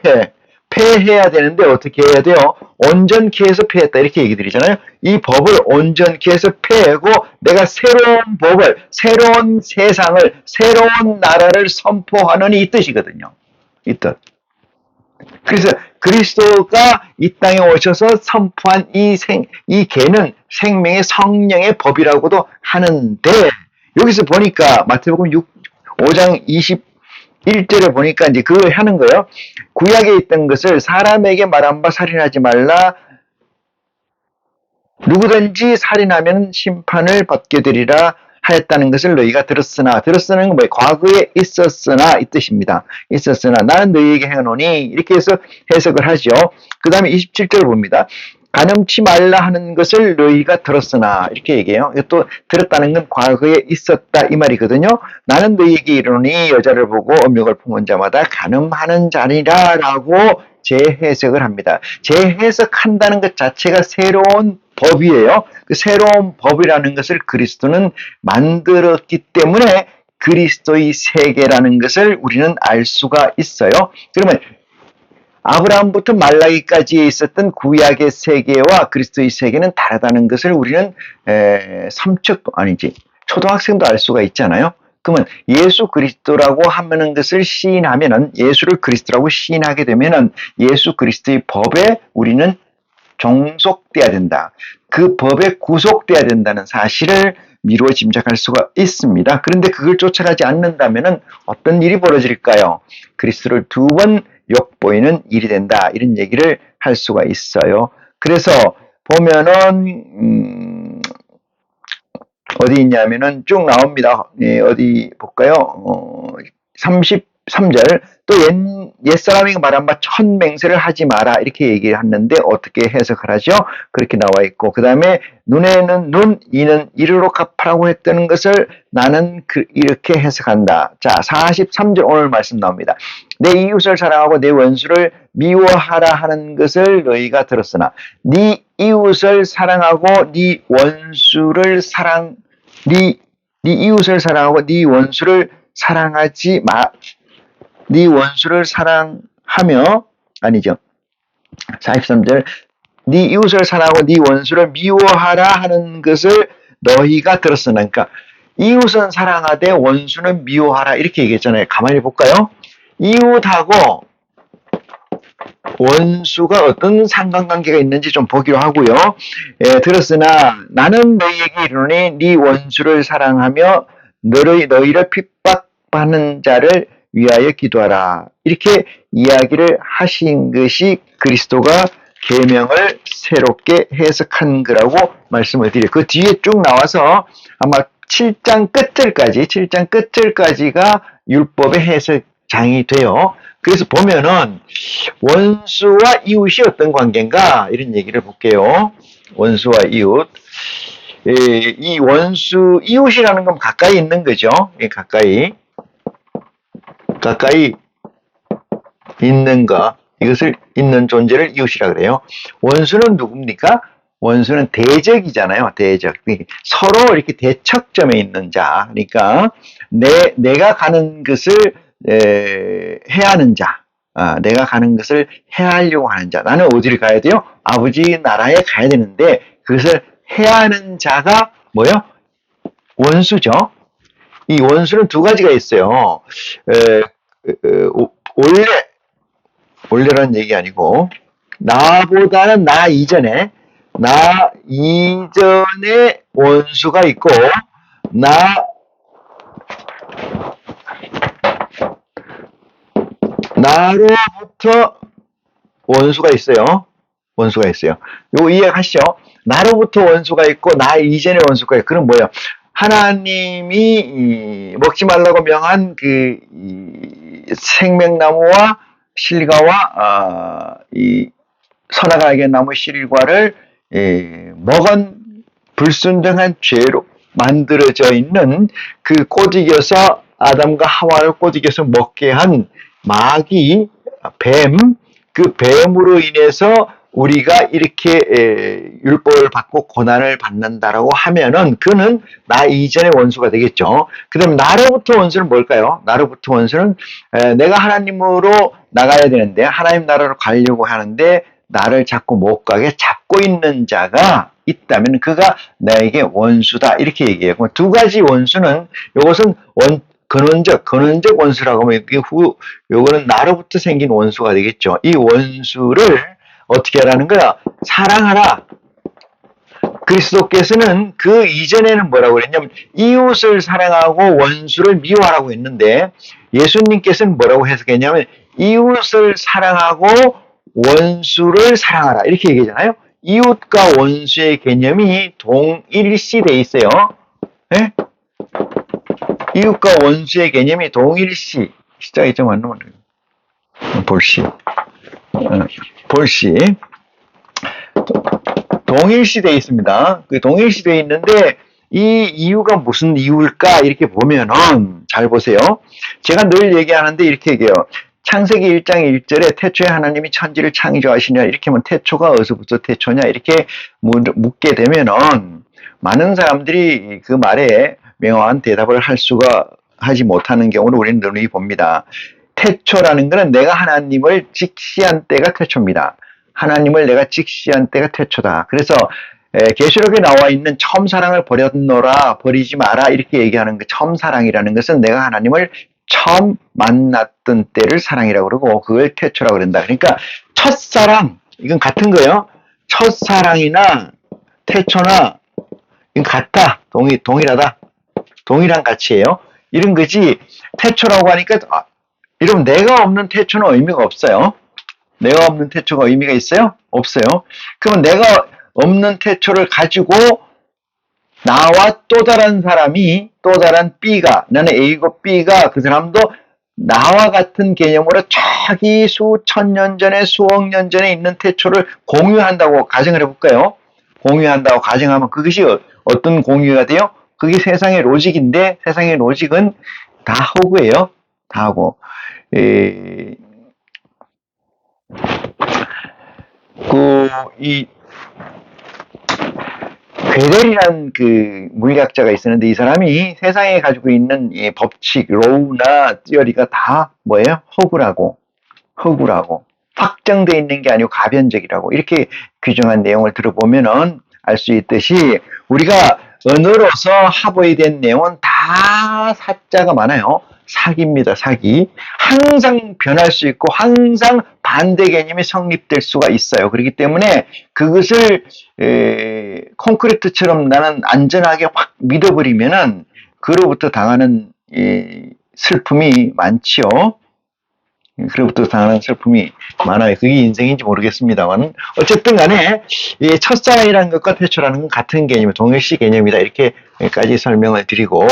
폐해야 되는데 어떻게 해야 돼요? 온전케 해서 폐했다 이렇게 얘기 드리잖아요. 이 법을 온전케 해서 폐하고 내가 새로운 법을, 새로운 세상을, 새로운 나라를 선포하는 이 뜻이거든요. 이 뜻. 그래서 그리스도가 이 땅에 오셔서 선포한 이 개는 생명의 성령의 법이라고도 하는데, 여기서 보니까 마태복음 5장 21절에 보니까 이제 그걸 하는 거예요. 구약에 있던 것을 사람에게 말한 바 살인하지 말라. 누구든지 살인하면 심판을 받게 되리라 하였다는 것을 너희가 들었으나, 들었으는 건 뭐예요? 과거에 있었으나 이 뜻입니다. 있었으나 나는 너희에게 행하노니 이렇게 해서 해석을 하죠. 그 다음에 27절을 봅니다. 간음치 말라 하는 것을 너희가 들었으나 이렇게 얘기해요. 또 들었다는 건 과거에 있었다 이 말이거든요. 나는 너희에게 이르노니 여자를 보고 음욕을 품은 자마다 간음하는 자니라 라고 재해석을 합니다. 재해석한다는 것 자체가 새로운 법이에요. 그 새로운 법이라는 것을 그리스도는 만들었기 때문에 그리스도의 세계라는 것을 우리는 알 수가 있어요. 그러면 아브라함부터 말라기까지 있었던 구약의 세계와 그리스도의 세계는 다르다는 것을 우리는 초등학생도 알 수가 있잖아요. 그러면 예수 그리스도라고 하는 것을 시인하면은, 예수를 그리스도라고 시인하게 되면은 예수 그리스도의 법에 우리는 종속돼야 된다. 그 법에 구속돼야 된다는 사실을 미루어 짐작할 수가 있습니다. 그런데 그걸 쫓아가지 않는다면은 어떤 일이 벌어질까요? 그리스도를 두 번 욕보이는 일이 된다. 이런 얘기를 할 수가 있어요. 그래서 보면은 어디 있냐면은 쭉 나옵니다. 어디 볼까요? 33절 또 옛사람이 말한 바 천맹세를 하지 마라 이렇게 얘기하는데 어떻게 해석을 하죠? 그렇게 나와 있고, 그 다음에 눈에는 눈, 이는 이르로 갚으라고 했던 것을 나는 이렇게 해석한다. 자, 43절 오늘 말씀 나옵니다. 내 이웃을 사랑하고 내 원수를 미워하라 하는 것을 너희가 들었으나 네 이웃을 사랑하고 네 원수를 네 이웃을 사랑하고 네 원수를 사랑하지 마. 네 원수를 사랑하며, 아니죠. 43절 네 이웃을 사랑하고 네 원수를 미워하라 하는 것을 너희가 들었으나, 그러니까 이웃은 사랑하되 원수는 미워하라 이렇게 얘기했잖아요. 가만히 볼까요? 이웃하고 원수가 어떤 상관관계가 있는지 좀 보기로 하고요. 들었으나 나는 너희에게 이르노니 네 원수를 사랑하며 너희를 핍박하는 자를 위하여 기도하라. 이렇게 이야기를 하신 것이 그리스도가 계명을 새롭게 해석한 거라고 말씀을 드려요. 그 뒤에 쭉 나와서 아마 7장 끝절까지가 율법의 해석장이 돼요. 그래서 보면은 원수와 이웃이 어떤 관계인가 이런 얘기를 볼게요. 원수와 이웃. 이 원수, 이웃이라는 건 가까이 있는 거죠. 가까이 있는 거, 이것을 있는 존재를 이웃이라 그래요. 원수는 누굽니까? 원수는 대적이잖아요. 대적. 서로 이렇게 대척점에 있는 자. 그러니까 내가 가는 것을 해하는 자. 내가 가는 것을 해하려고 하는 자. 나는 어디를 가야 돼요? 아버지 나라에 가야 되는데 그것을 해하는 자가 뭐요? 원수죠. 이 원수는 두 가지가 있어요. 원래라는 얘기 아니고 나보다는 나 이전에 원수가 있고 나로부터 원수가 있어요. 요거 이해하시죠? 나로부터 원수가 있고 나 이전에 원수가 있고. 그럼 뭐예요? 하나님이 먹지 말라고 명한 그 생명나무와 실과와 이 선악을 알게 나무 실과를 먹은 불순종한 죄로 만들어져 있는 그 꼬집겨서 아담과 하와를 꼬집겨서 먹게 한 마귀, 뱀, 그 뱀으로 인해서 우리가 이렇게 율법을 받고 고난을 받는다라고 하면은 그는 나 이전의 원수가 되겠죠. 그다음 나로부터 원수는 뭘까요? 나로부터 원수는 내가 하나님으로 나가야 되는데 하나님 나라로 가려고 하는데 나를 자꾸 못 가게 잡고 있는 자가 있다면 그가 나에게 원수다 이렇게 얘기해요. 두 가지 원수는 이것은 근원적 원수라고 하면 요거는 나로부터 생긴 원수가 되겠죠. 이 원수를 어떻게 하라는 거야? 사랑하라. 그리스도께서는 그 이전에는 뭐라고 그랬냐면 이웃을 사랑하고 원수를 미워하라고 했는데 예수님께서는 뭐라고 해석했냐면 이웃을 사랑하고 원수를 사랑하라 이렇게 얘기하잖아요. 이웃과 원수의 개념이 동일시 돼 있어요. 네? 이웃과 원수의 개념이 동일시 시작이 좀 안 나오네요. 볼시 동일시 되어 있습니다. 그 동일시 되어 있는데 이 이유가 무슨 이유일까 이렇게 보면은 잘 보세요. 제가 늘 얘기하는데 이렇게 얘기해요. 창세기 1장 1절에 태초에 하나님이 천지를 창조하시냐 이렇게 하면 태초가 어디서부터 태초냐 이렇게 묻게 되면은 많은 사람들이 그 말에 명확한 대답을 하지 못하는 경우를 우리는 늘 봅니다. 태초라는 것은 내가 하나님을 직시한 때가 태초입니다. 하나님을 내가 직시한 때가 태초다. 그래서 계시록에 나와 있는 처음 사랑을 버렸노라 버리지 마라 이렇게 얘기하는 그 처음 사랑이라는 것은 내가 하나님을 처음 만났던 때를 사랑이라고 그러고 그걸 태초라고 그런다. 그러니까 첫사랑 이건 같은 거예요. 첫사랑이나 태초나 이건 같다. 동일하다. 동일한 가치예요. 이런 거지 태초라고 하니까 이러면 내가 없는 태초는 의미가 없어요. 내가 없는 태초가 의미가 있어요? 없어요. 그러면 내가 없는 태초를 가지고 나와 또 다른 사람이 또 다른 B가 나는 A고 B가 그 사람도 나와 같은 개념으로 저기 수천 년 전에 수억 년 전에 있는 태초를 공유한다고 가정을 해볼까요? 공유한다고 가정하면 그것이 어떤 공유가 돼요? 그게 세상의 로직인데 세상의 로직은 다 허구예요. 다 하고 이 괴델이라는 그 물리학자가 있었는데 이 사람이 세상에 가지고 있는 이 법칙, 로우나 티어리가 다 뭐예요? 허구라고 확정되어 있는 게 아니고 가변적이라고 이렇게 규정한 내용을 들어보면은 알 수 있듯이 우리가 언어로서 합의에 된 내용은 다 사자가 많아요. 사기입니다. 사기. 항상 변할 수 있고 항상 반대 개념이 성립될 수가 있어요. 그렇기 때문에 그것을 콘크리트처럼 나는 안전하게 확 믿어버리면은 그로부터 당하는 슬픔이 많지요. 그로부터 당하는 슬픔이 많아요. 그게 인생인지 모르겠습니다만 어쨌든 간에 첫사랑이라는 것과 태초라는 건 같은 개념, 동일시 개념이다. 이렇게까지 설명을 드리고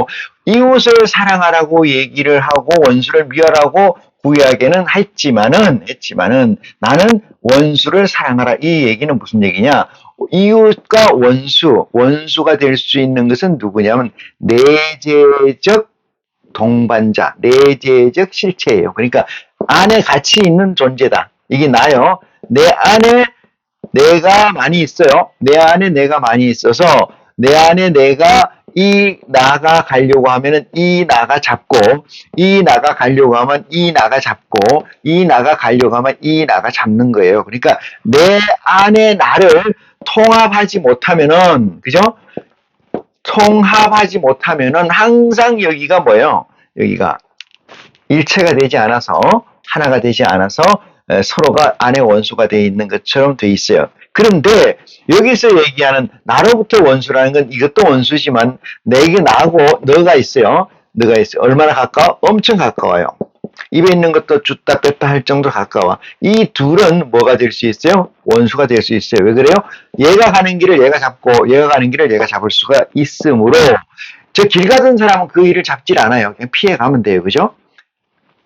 이웃을 사랑하라고 얘기를 하고 원수를 미워하라고 구약에는 했지만은 나는 원수를 사랑하라. 이 얘기는 무슨 얘기냐? 이웃과 원수가 될 수 있는 것은 누구냐면 내재적 동반자, 내재적 실체예요. 그러니까 안에 같이 있는 존재다. 이게 나요. 내 안에 내가 많이 있어요. 내 안에 내가 많이 있어서 내 안에 내가 이 나가 가려고 하면은 이 나가 잡고 이 나가 가려고 하면 이 나가 잡고 이 나가 가려고 하면 이 나가 잡는 거예요. 그러니까 내 안에 나를 통합하지 못하면은 그죠? 통합하지 못하면은 항상 여기가 뭐예요? 여기가 일체가 되지 않아서 하나가 되지 않아서 서로가 안에 원수가 되어 있는 것처럼 되어 있어요. 그런데 여기서 얘기하는 나로부터 원수라는 건 이것도 원수지만 내게 나하고 너가 있어요. 얼마나 가까워? 엄청 가까워요. 입에 있는 것도 줬다 뺐다 할 정도로 가까워. 이 둘은 뭐가 될 수 있어요? 원수가 될 수 있어요. 왜 그래요? 얘가 가는 길을 얘가 잡고 얘가 가는 길을 얘가 잡을 수가 있으므로 저 길 가던 사람은 그 일을 잡질 않아요. 그냥 피해 가면 돼요. 그죠?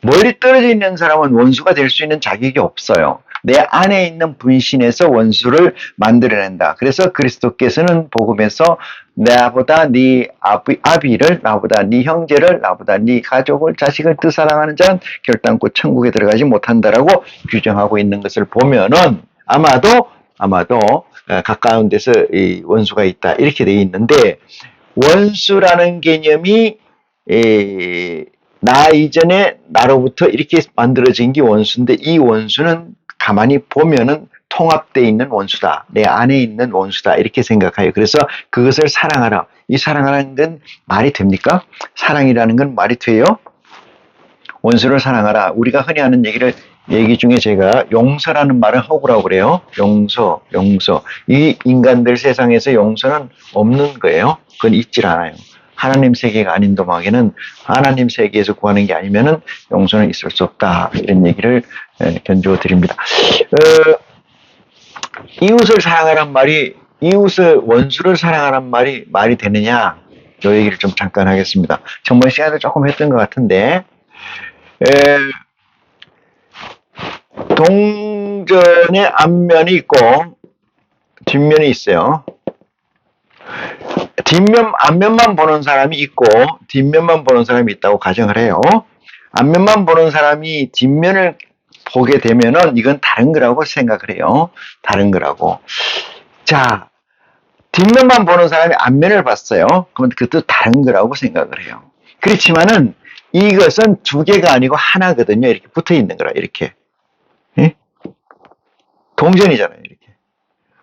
멀리 떨어져 있는 사람은 원수가 될 수 있는 자격이 없어요. 내 안에 있는 분신에서 원수를 만들어낸다. 그래서 그리스도께서는 복음에서 나보다 네 아비를, 나보다 네 형제를, 나보다 네 가족을, 자식을 더 사랑하는 자는 결단코 천국에 들어가지 못한다라고 규정하고 있는 것을 보면은 아마도 아마도 가까운 데서 이 원수가 있다 이렇게 되어 있는데 원수라는 개념이 나 이전에 나로부터 이렇게 만들어진 게 원수인데 이 원수는 가만히 보면은 통합되어 있는 원수다. 내 안에 있는 원수다. 이렇게 생각해요. 그래서 그것을 사랑하라. 이 사랑하라는 건 말이 됩니까? 사랑이라는 건 말이 돼요? 원수를 사랑하라. 우리가 흔히 하는 얘기 중에 제가 용서라는 말을 허구라고 그래요. 용서. 이 인간들 세상에서 용서는 없는 거예요. 그건 있질 않아요. 하나님 세계가 아닌 도막에는 하나님 세계에서 구하는 게 아니면은 용서는 있을 수 없다. 이런 얘기를 견주어 드립니다. 이웃을 사랑하란 말이 원수를 사랑하란 말이 되느냐? 이 얘기를 좀 잠깐 하겠습니다. 정말 시간을 조금 했던 것 같은데 동전의 앞면이 있고 뒷면이 있어요. 앞면만 보는 사람이 있고 뒷면만 보는 사람이 있다고 가정을 해요. 앞면만 보는 사람이 뒷면을 보게 되면은 이건 다른 거라고 생각을 해요. 다른 거라고. 자, 뒷면만 보는 사람이 앞면을 봤어요. 그러면 그것도 다른 거라고 생각을 해요. 그렇지만은 이것은 두 개가 아니고 하나거든요. 이렇게 붙어 있는 거라, 이렇게. 예? 동전이잖아요, 이렇게.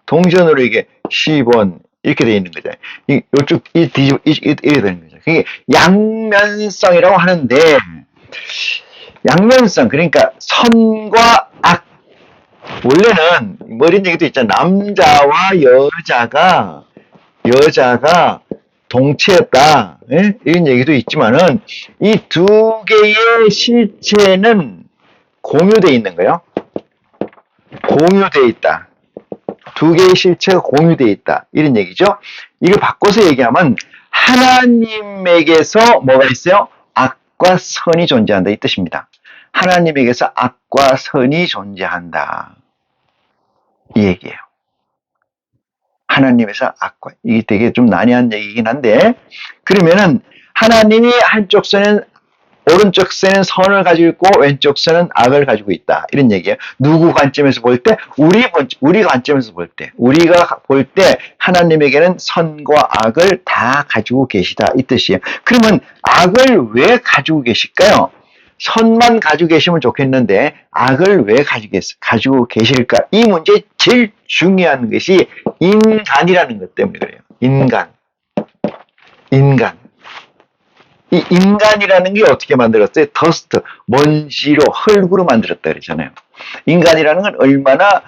동전으로 이게 10원, 이렇게 되어 있는 거잖아요. 이렇게 되는 거죠. 그게 양면성이라고 하는데, 양면성, 그러니까 선과 악. 원래는, 뭐 이런 얘기도 있잖아요. 남자와 여자가 동체였다. 예? 이런 얘기도 있지만은, 이 두 개의 실체는 공유되어 있는 거예요. 공유되어 있다. 두 개의 실체가 공유되어 있다. 이런 얘기죠. 이걸 바꿔서 얘기하면 하나님에게서 뭐가 있어요? 악과 선이 존재한다. 이 뜻입니다. 하나님에게서 악과 선이 존재한다. 이 얘기예요. 하나님에서 악과, 이게 되게 좀 난해한 얘기긴 한데, 그러면은 하나님이 한쪽 선은 오른쪽 선은 선을 가지고 있고 왼쪽 선은 악을 가지고 있다. 이런 얘기예요. 누구 관점에서 볼 때? 우리 관점에서 볼 때. 우리가 볼 때 하나님에게는 선과 악을 다 가지고 계시다. 이 뜻이에요. 그러면 악을 왜 가지고 계실까요? 선만 가지고 계시면 좋겠는데 악을 왜 가지고 계실까? 이 문제의 제일 중요한 것이 인간이라는 것 때문에 그래요. 인간. 이 인간이라는 게 어떻게 만들었어요? 더스트, 먼지로, 흙으로 만들었다 그러잖아요. 인간이라는 건 얼마나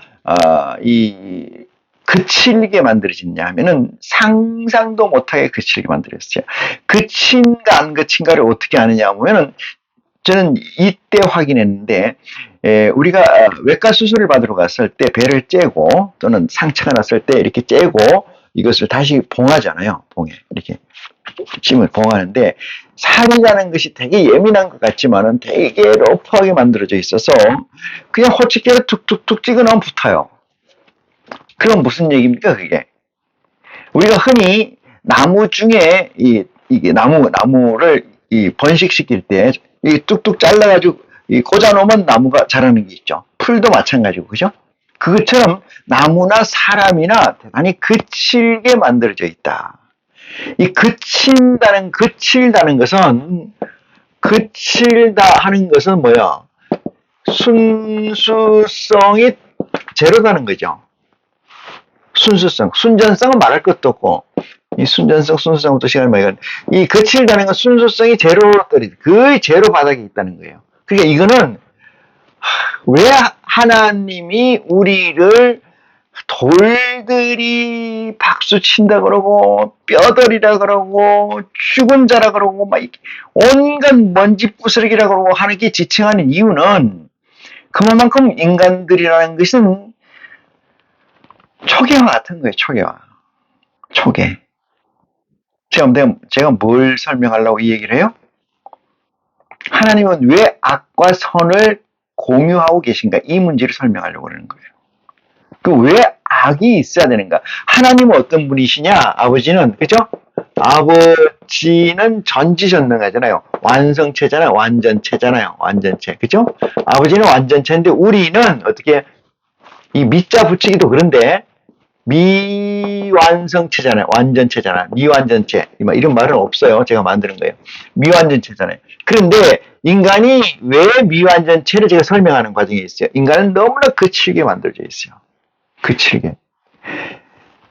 그칠게 만들어졌냐 하면은 상상도 못하게 그칠게 만들었어요. 그친가 안 그친가를 어떻게 아느냐 하면은 저는 이때 확인했는데 우리가 외과 수술을 받으러 갔을 때 배를 째고 또는 상처가 났을 때 이렇게 째고 이것을 다시 봉하잖아요. 이렇게 찜을 봉하는데 살이라는 것이 되게 예민한 것 같지만은 되게 러프하게 만들어져 있어서 그냥 호치기를 툭툭툭 찍어 넣으면 붙어요. 그럼 무슨 얘기입니까 그게? 우리가 흔히 나무 중에 이게 나무를 번식시킬 때 이 뚝뚝 잘라가지고 꽂아 놓으면 나무가 자라는 게 있죠. 풀도 마찬가지고 그죠? 그것처럼 나무나 사람이나 대단히 거칠게 만들어져 있다. 이 그칠다는 것은 그칠다 하는 것은 뭐야? 순수성이 제로다는 거죠. 순전성은 말할 것도 없고 이 순수성부터 시간을 많이 이 거칠다는 건 순수성이 제로로 떨어져 거의 제로 바닥에 있다는 거예요. 그러니까 이거는 왜 하나님이 우리를 돌들이 박수 친다 그러고 뼈들이라 그러고 죽은 자라 그러고 막 온갖 먼지 부스러기라 그러고 하는 게 지칭하는 이유는 그만큼 인간들이라는 것은 초계와 같은 거예요. 초계. 제가 뭘 설명하려고 이 얘기를 해요? 하나님은 왜 악과 선을 공유하고 계신가? 이 문제를 설명하려고 그러는 거예요. 왜 악이 있어야 되는가? 하나님은 어떤 분이시냐? 아버지는, 그죠? 아버지는 전지전능하잖아요. 완성체잖아요. 완전체. 그죠? 아버지는 완전체인데 우리는 어떻게 이 미자 붙이기도 그런데 미완성체잖아요. 완전체잖아요. 미완전체. 이런 말은 없어요. 제가 만드는 거예요. 미완전체잖아요. 그런데 인간이 왜 미완전체를 제가 설명하는 과정에 있어요. 인간은 너무나 거칠게 만들어져 있어요. 거칠게.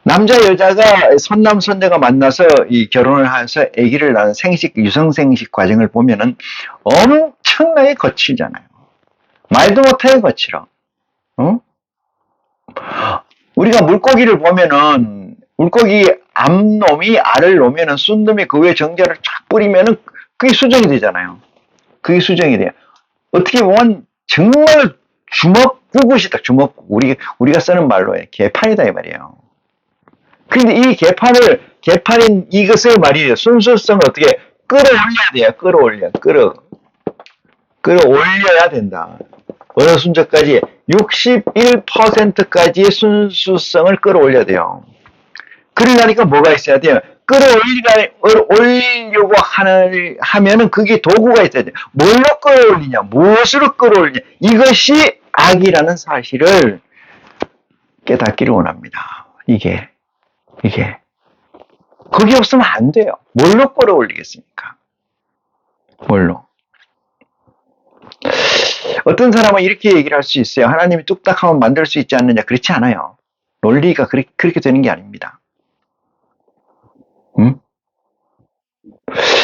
남자 여자가 선남선녀가 만나서 이 결혼을 해서 아기를 낳은 생식 유성생식 과정을 보면은 엄청나게 거칠잖아요. 말도 못하게 거칠어. 어? 우리가 물고기를 보면은 물고기 암놈이 알을 놓으면은 순놈이 그 위에 정자를 쫙 뿌리면은 그게 수정이 되잖아요. 그게 수정이 돼요. 어떻게 보면 정말 주먹구굿이다. 주먹 우리가 쓰는 말로 해. 개판이다 이 말이에요. 근데 이 개판인 이것을 말이에요. 순수성을 어떻게 끌어올려야 돼요. 끌어올려야 된다. 어느 순서까지 61%까지의 순수성을 끌어올려야 돼요. 그러려니까 뭐가 있어야 돼요? 끌어올리려고 하면은 그게 도구가 있어야 돼요. 뭘로 끌어올리냐? 무엇으로 끌어올리냐? 이것이 악이라는 사실을 깨닫기를 원합니다. 이게. 그게 없으면 안 돼요. 뭘로 끌어올리겠습니까? 뭘로? 어떤 사람은 이렇게 얘기를 할 수 있어요. 하나님이 뚝딱 하면 만들 수 있지 않느냐. 그렇지 않아요. 논리가 그렇게 되는 게 아닙니다.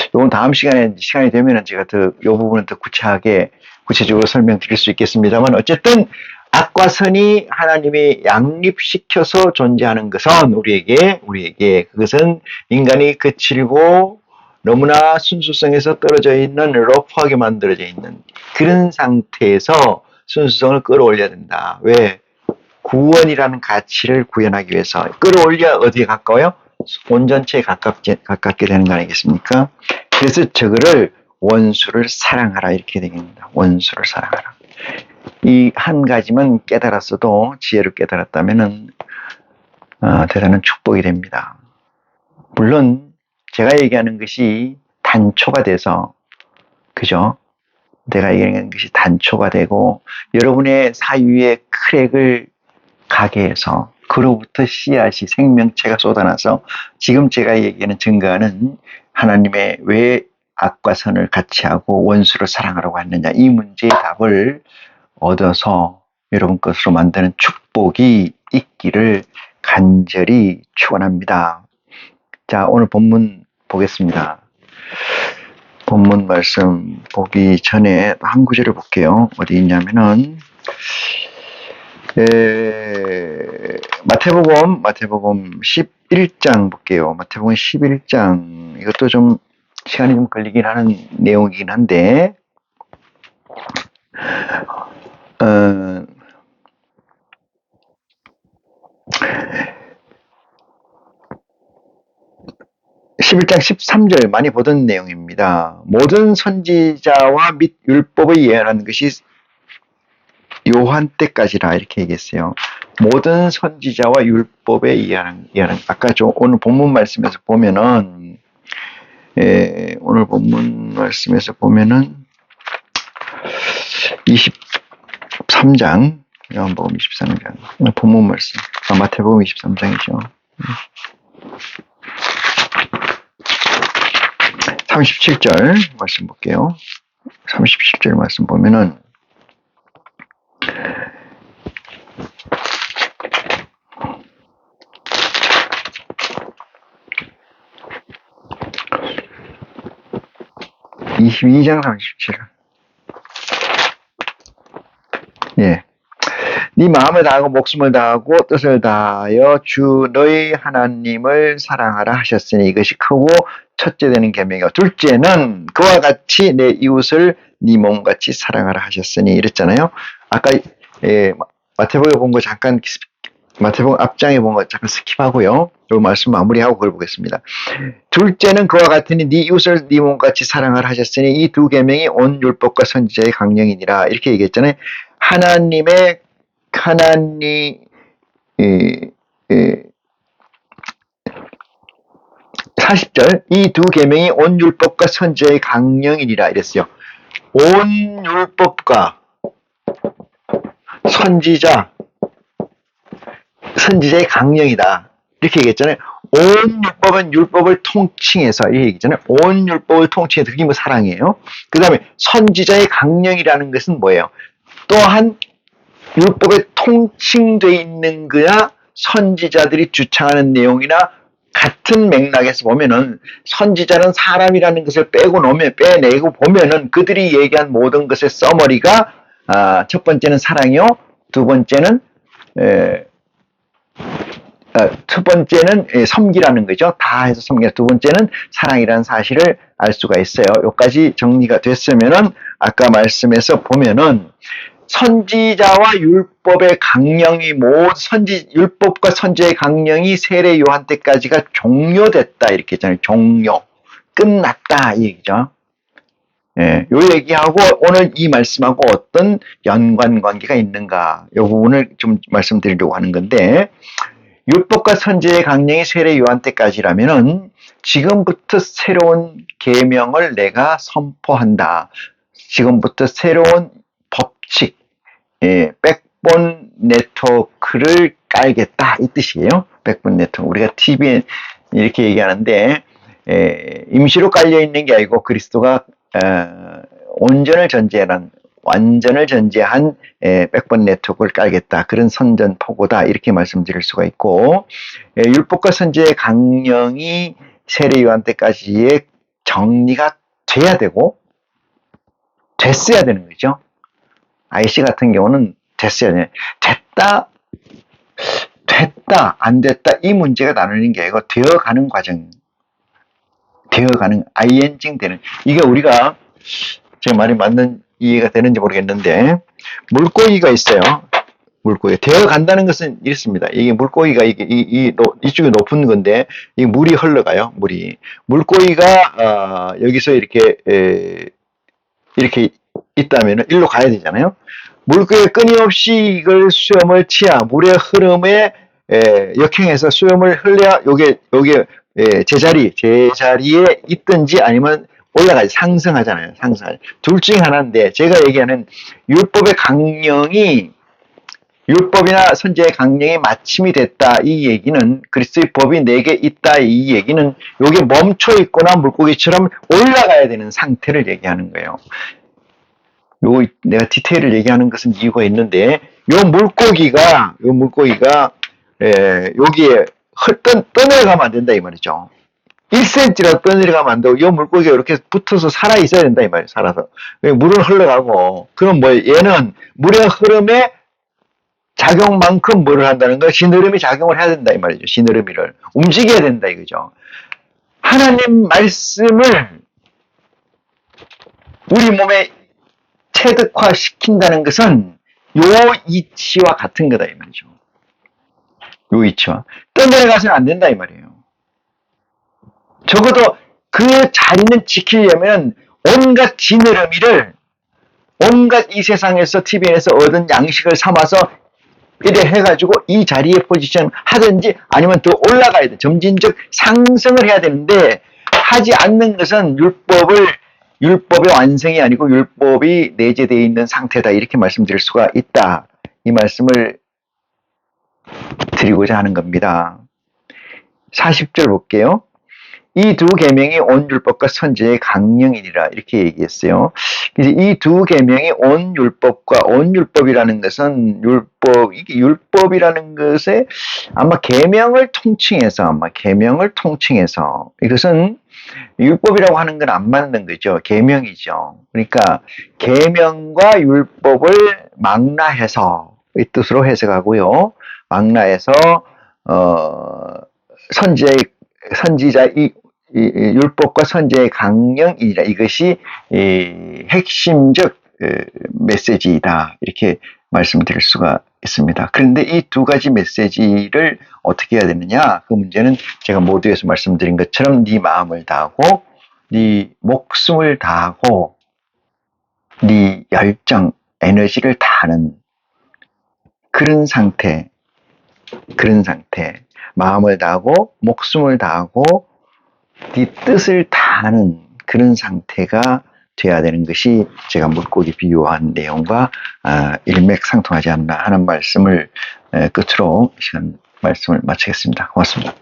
이건 다음 시간이 되면 제가 이 부분은 더 구체적으로 설명드릴 수 있겠습니다만, 어쨌든, 악과 선이 하나님이 양립시켜서 존재하는 것은 우리에게, 그것은 인간이 거칠고 너무나 순수성에서 떨어져 있는 러프하게 만들어져 있는 그런 상태에서 순수성을 끌어올려야 된다. 왜? 구원이라는 가치를 구현하기 위해서. 끌어올려 어디에 가까워요? 온전체에 가깝게 되는 거 아니겠습니까? 그래서 저거를 원수를 사랑하라 이렇게 되겠습니다. 원수를 사랑하라. 이 한 가지만 깨달았어도 지혜를 깨달았다면은 대단한 축복이 됩니다. 물론 제가 얘기하는 것이 단초가 돼서 그죠? 내가 얘기하는 것이 단초가 되고 여러분의 사유의 크랙을 가게 해서 그로부터 씨앗이 생명체가 쏟아나서 지금 제가 얘기하는 증거하는 하나님의 왜 악과 선을 같이 하고 원수를 사랑하라고 했느냐 이 문제의 답을 얻어서 여러분 것으로 만드는 축복이 있기를 간절히 축원합니다. 자, 오늘 본문 보겠습니다. 본문 말씀 보기 전에 한 구절을 볼게요. 어디 있냐면은 마태복음 11장 볼게요. 마태복음 11장 이것도 좀 시간이 좀 걸리긴 하는 내용이긴 한데 11장 13절 많이 보던 내용입니다. 모든 선지자와 및 율법을 예언하는 것이 요한 때까지라 이렇게 얘기했어요. 모든 선지자와 율법에 예언하는 아까 오늘 본문 말씀에서 보면은 오늘 본문 말씀에서 보면은 23장 요한복음 23장 본문 말씀 마태복음 23장이죠. 37절 말씀 볼게요. 37절 말씀 보면은 (22장 37절) 예. 네 마음을 다하고 목숨을 다하고 뜻을 다하여 주 너희 하나님을 사랑하라 하셨으니 이것이 크고 첫째 되는 계명이고 둘째는 그와 같이 내 이웃을 네 몸같이 사랑하라 하셨으니 이랬잖아요. 아까 마태복음에 본 거 잠깐 마태복음 앞장에 본 거 잠깐 스킵하고요. 이 말씀 마무리하고 그걸 보겠습니다. 둘째는 그와 같으니 네 이웃을 네 몸같이 사랑하라 하셨으니 이 두 계명이 온 율법과 선지자의 강령이니라 이렇게 얘기했잖아요. 하나님 40절 이 두 계명이 온 율법과 선지자의 강령이니라 이랬어요. 온 율법과 선지자 선지자의 강령이다. 이렇게 얘기했잖아요. 온 율법은 율법을 통칭해서 이렇게 얘기했잖아요. 온 율법을 통칭해서 그게 뭐 사랑이에요. 그 다음에 선지자의 강령이라는 것은 뭐예요? 또한 율법에 통칭되어 있는 거야 선지자들이 주창하는 내용이나 같은 맥락에서 보면은 선지자는 사람이라는 것을 빼내고 보면은 그들이 얘기한 모든 것의 서머리가 첫 번째는 사랑이요, 두 번째는 섬기라는 거죠. 다 해서 섬기라. 두 번째는 사랑이라는 사실을 알 수가 있어요. 여기까지 정리가 됐으면은 아까 말씀에서 보면은 선지자와 율법의 강령이 율법과 선지자의 강령이 세례 요한 때까지가 종료됐다 이렇게 했잖아요. 종료, 끝났다 이 얘기죠. 예, 요 얘기하고 오늘 이 말씀하고 어떤 연관관계가 있는가 이 부분을 좀 말씀드리려고 하는 건데, 율법과 선지자의 강령이 세례 요한 때까지라면은 지금부터 새로운 계명을 내가 선포한다. 지금부터 새로운 법칙, 백본 네트워크를 깔겠다 이 뜻이에요. 백본 네트워크. 우리가 TV에 이렇게 얘기하는데 임시로 깔려 있는 게 아니고 그리스도가 완전을 전제한 백번 네트워크를 깔겠다. 그런 선전포고다. 이렇게 말씀드릴 수가 있고, 율법과 선지자의 강령이 세례 요한 때까지의 정리가 돼야 되고 됐어야 되는 거죠. IC 같은 경우는 됐어야 돼. 됐다, 안 됐다 이 문제가 나누는 게 아니고 되어가는 과정, ING 되는, 이게 우리가 제 말이 맞는 이해가 되는지 모르겠는데 물고기가 있어요. 물고기 되어간다는 것은 이렇습니다. 이게 물고기가 이쪽이 높은 건데 이 물이 흘러가요. 물고기가 여기서 이렇게 있다면 일로 가야 되잖아요. 물고기가 끊임없이 이걸 수염을 치야 물의 흐름에 역행해서 수염을 흘려야 요게 제자리에 있든지 아니면 올라가지, 상승하잖아요. 둘 중에 하나인데, 제가 얘기하는 율법이나 선지자의 강령이 마침이 됐다 이 얘기는, 그리스도의 법이 내게 있다 이 얘기는 요게 멈춰 있거나 물고기처럼 올라가야 되는 상태를 얘기하는 거예요. 내가 디테일을 얘기하는 것은 이유가 있는데, 요 물고기가 여기에 떠내려가면 안 된다 이 말이죠. 1cm라도 떠내려가면 안 되고, 이 물고기가 이렇게 붙어서 살아 있어야 된다 이 말이에요. 살아서 물은 흘러가고, 그럼 얘는 물의 흐름에 작용만큼 뭐를 한다는 거, 시느름이 작용을 해야 된다 이 말이죠. 시느름이를 움직여야 된다 이거죠. 하나님 말씀을 우리 몸에 체득화시킨다는 것은 요 이치와 같은 거다 이 말이죠. 요 이치와 떠내려가서는 안 된다 이 말이에요. 적어도 그 자리는 지키려면 온갖 지느러미를, 온갖 이 세상에서 TVN에서 얻은 양식을 삼아서 이래 해가지고 이 자리에 포지션 하든지 아니면 더 올라가야 돼. 점진적 상승을 해야 되는데 하지 않는 것은 율법의 완성이 아니고 율법이 내재되어 있는 상태다 이렇게 말씀드릴 수가 있다. 이 말씀을 드리고자 하는 겁니다. 40절 볼게요. 이 두 계명이 온 율법과 선지자의 강령이니라 이렇게 얘기했어요. 이 두 계명이 온 율법이라는 것은 율법이라는 것에 아마 계명을 통칭해서 이것은 율법이라고 하는 건 안 맞는 거죠. 계명이죠. 그러니까 계명과 율법을 망라해서 이 뜻으로 해석하고요. 망라해서 율법과 선지자의 강령이라, 이것이 핵심적 메시지이다 이렇게 말씀드릴 수가 있습니다. 그런데 이 두 가지 메시지를 어떻게 해야 되느냐, 그 문제는 제가 모두에서 말씀드린 것처럼 네 마음을 다하고 네 목숨을 다하고 네 열정, 에너지를 다하는 그런 상태, 마음을 다하고 목숨을 다하고 네 뜻을 다하는 그런 상태가 돼야 되는 것이 제가 물고기 비유한 내용과 일맥상통하지 않나 하는 말씀을 끝으로 시간 말씀을 마치겠습니다. 고맙습니다.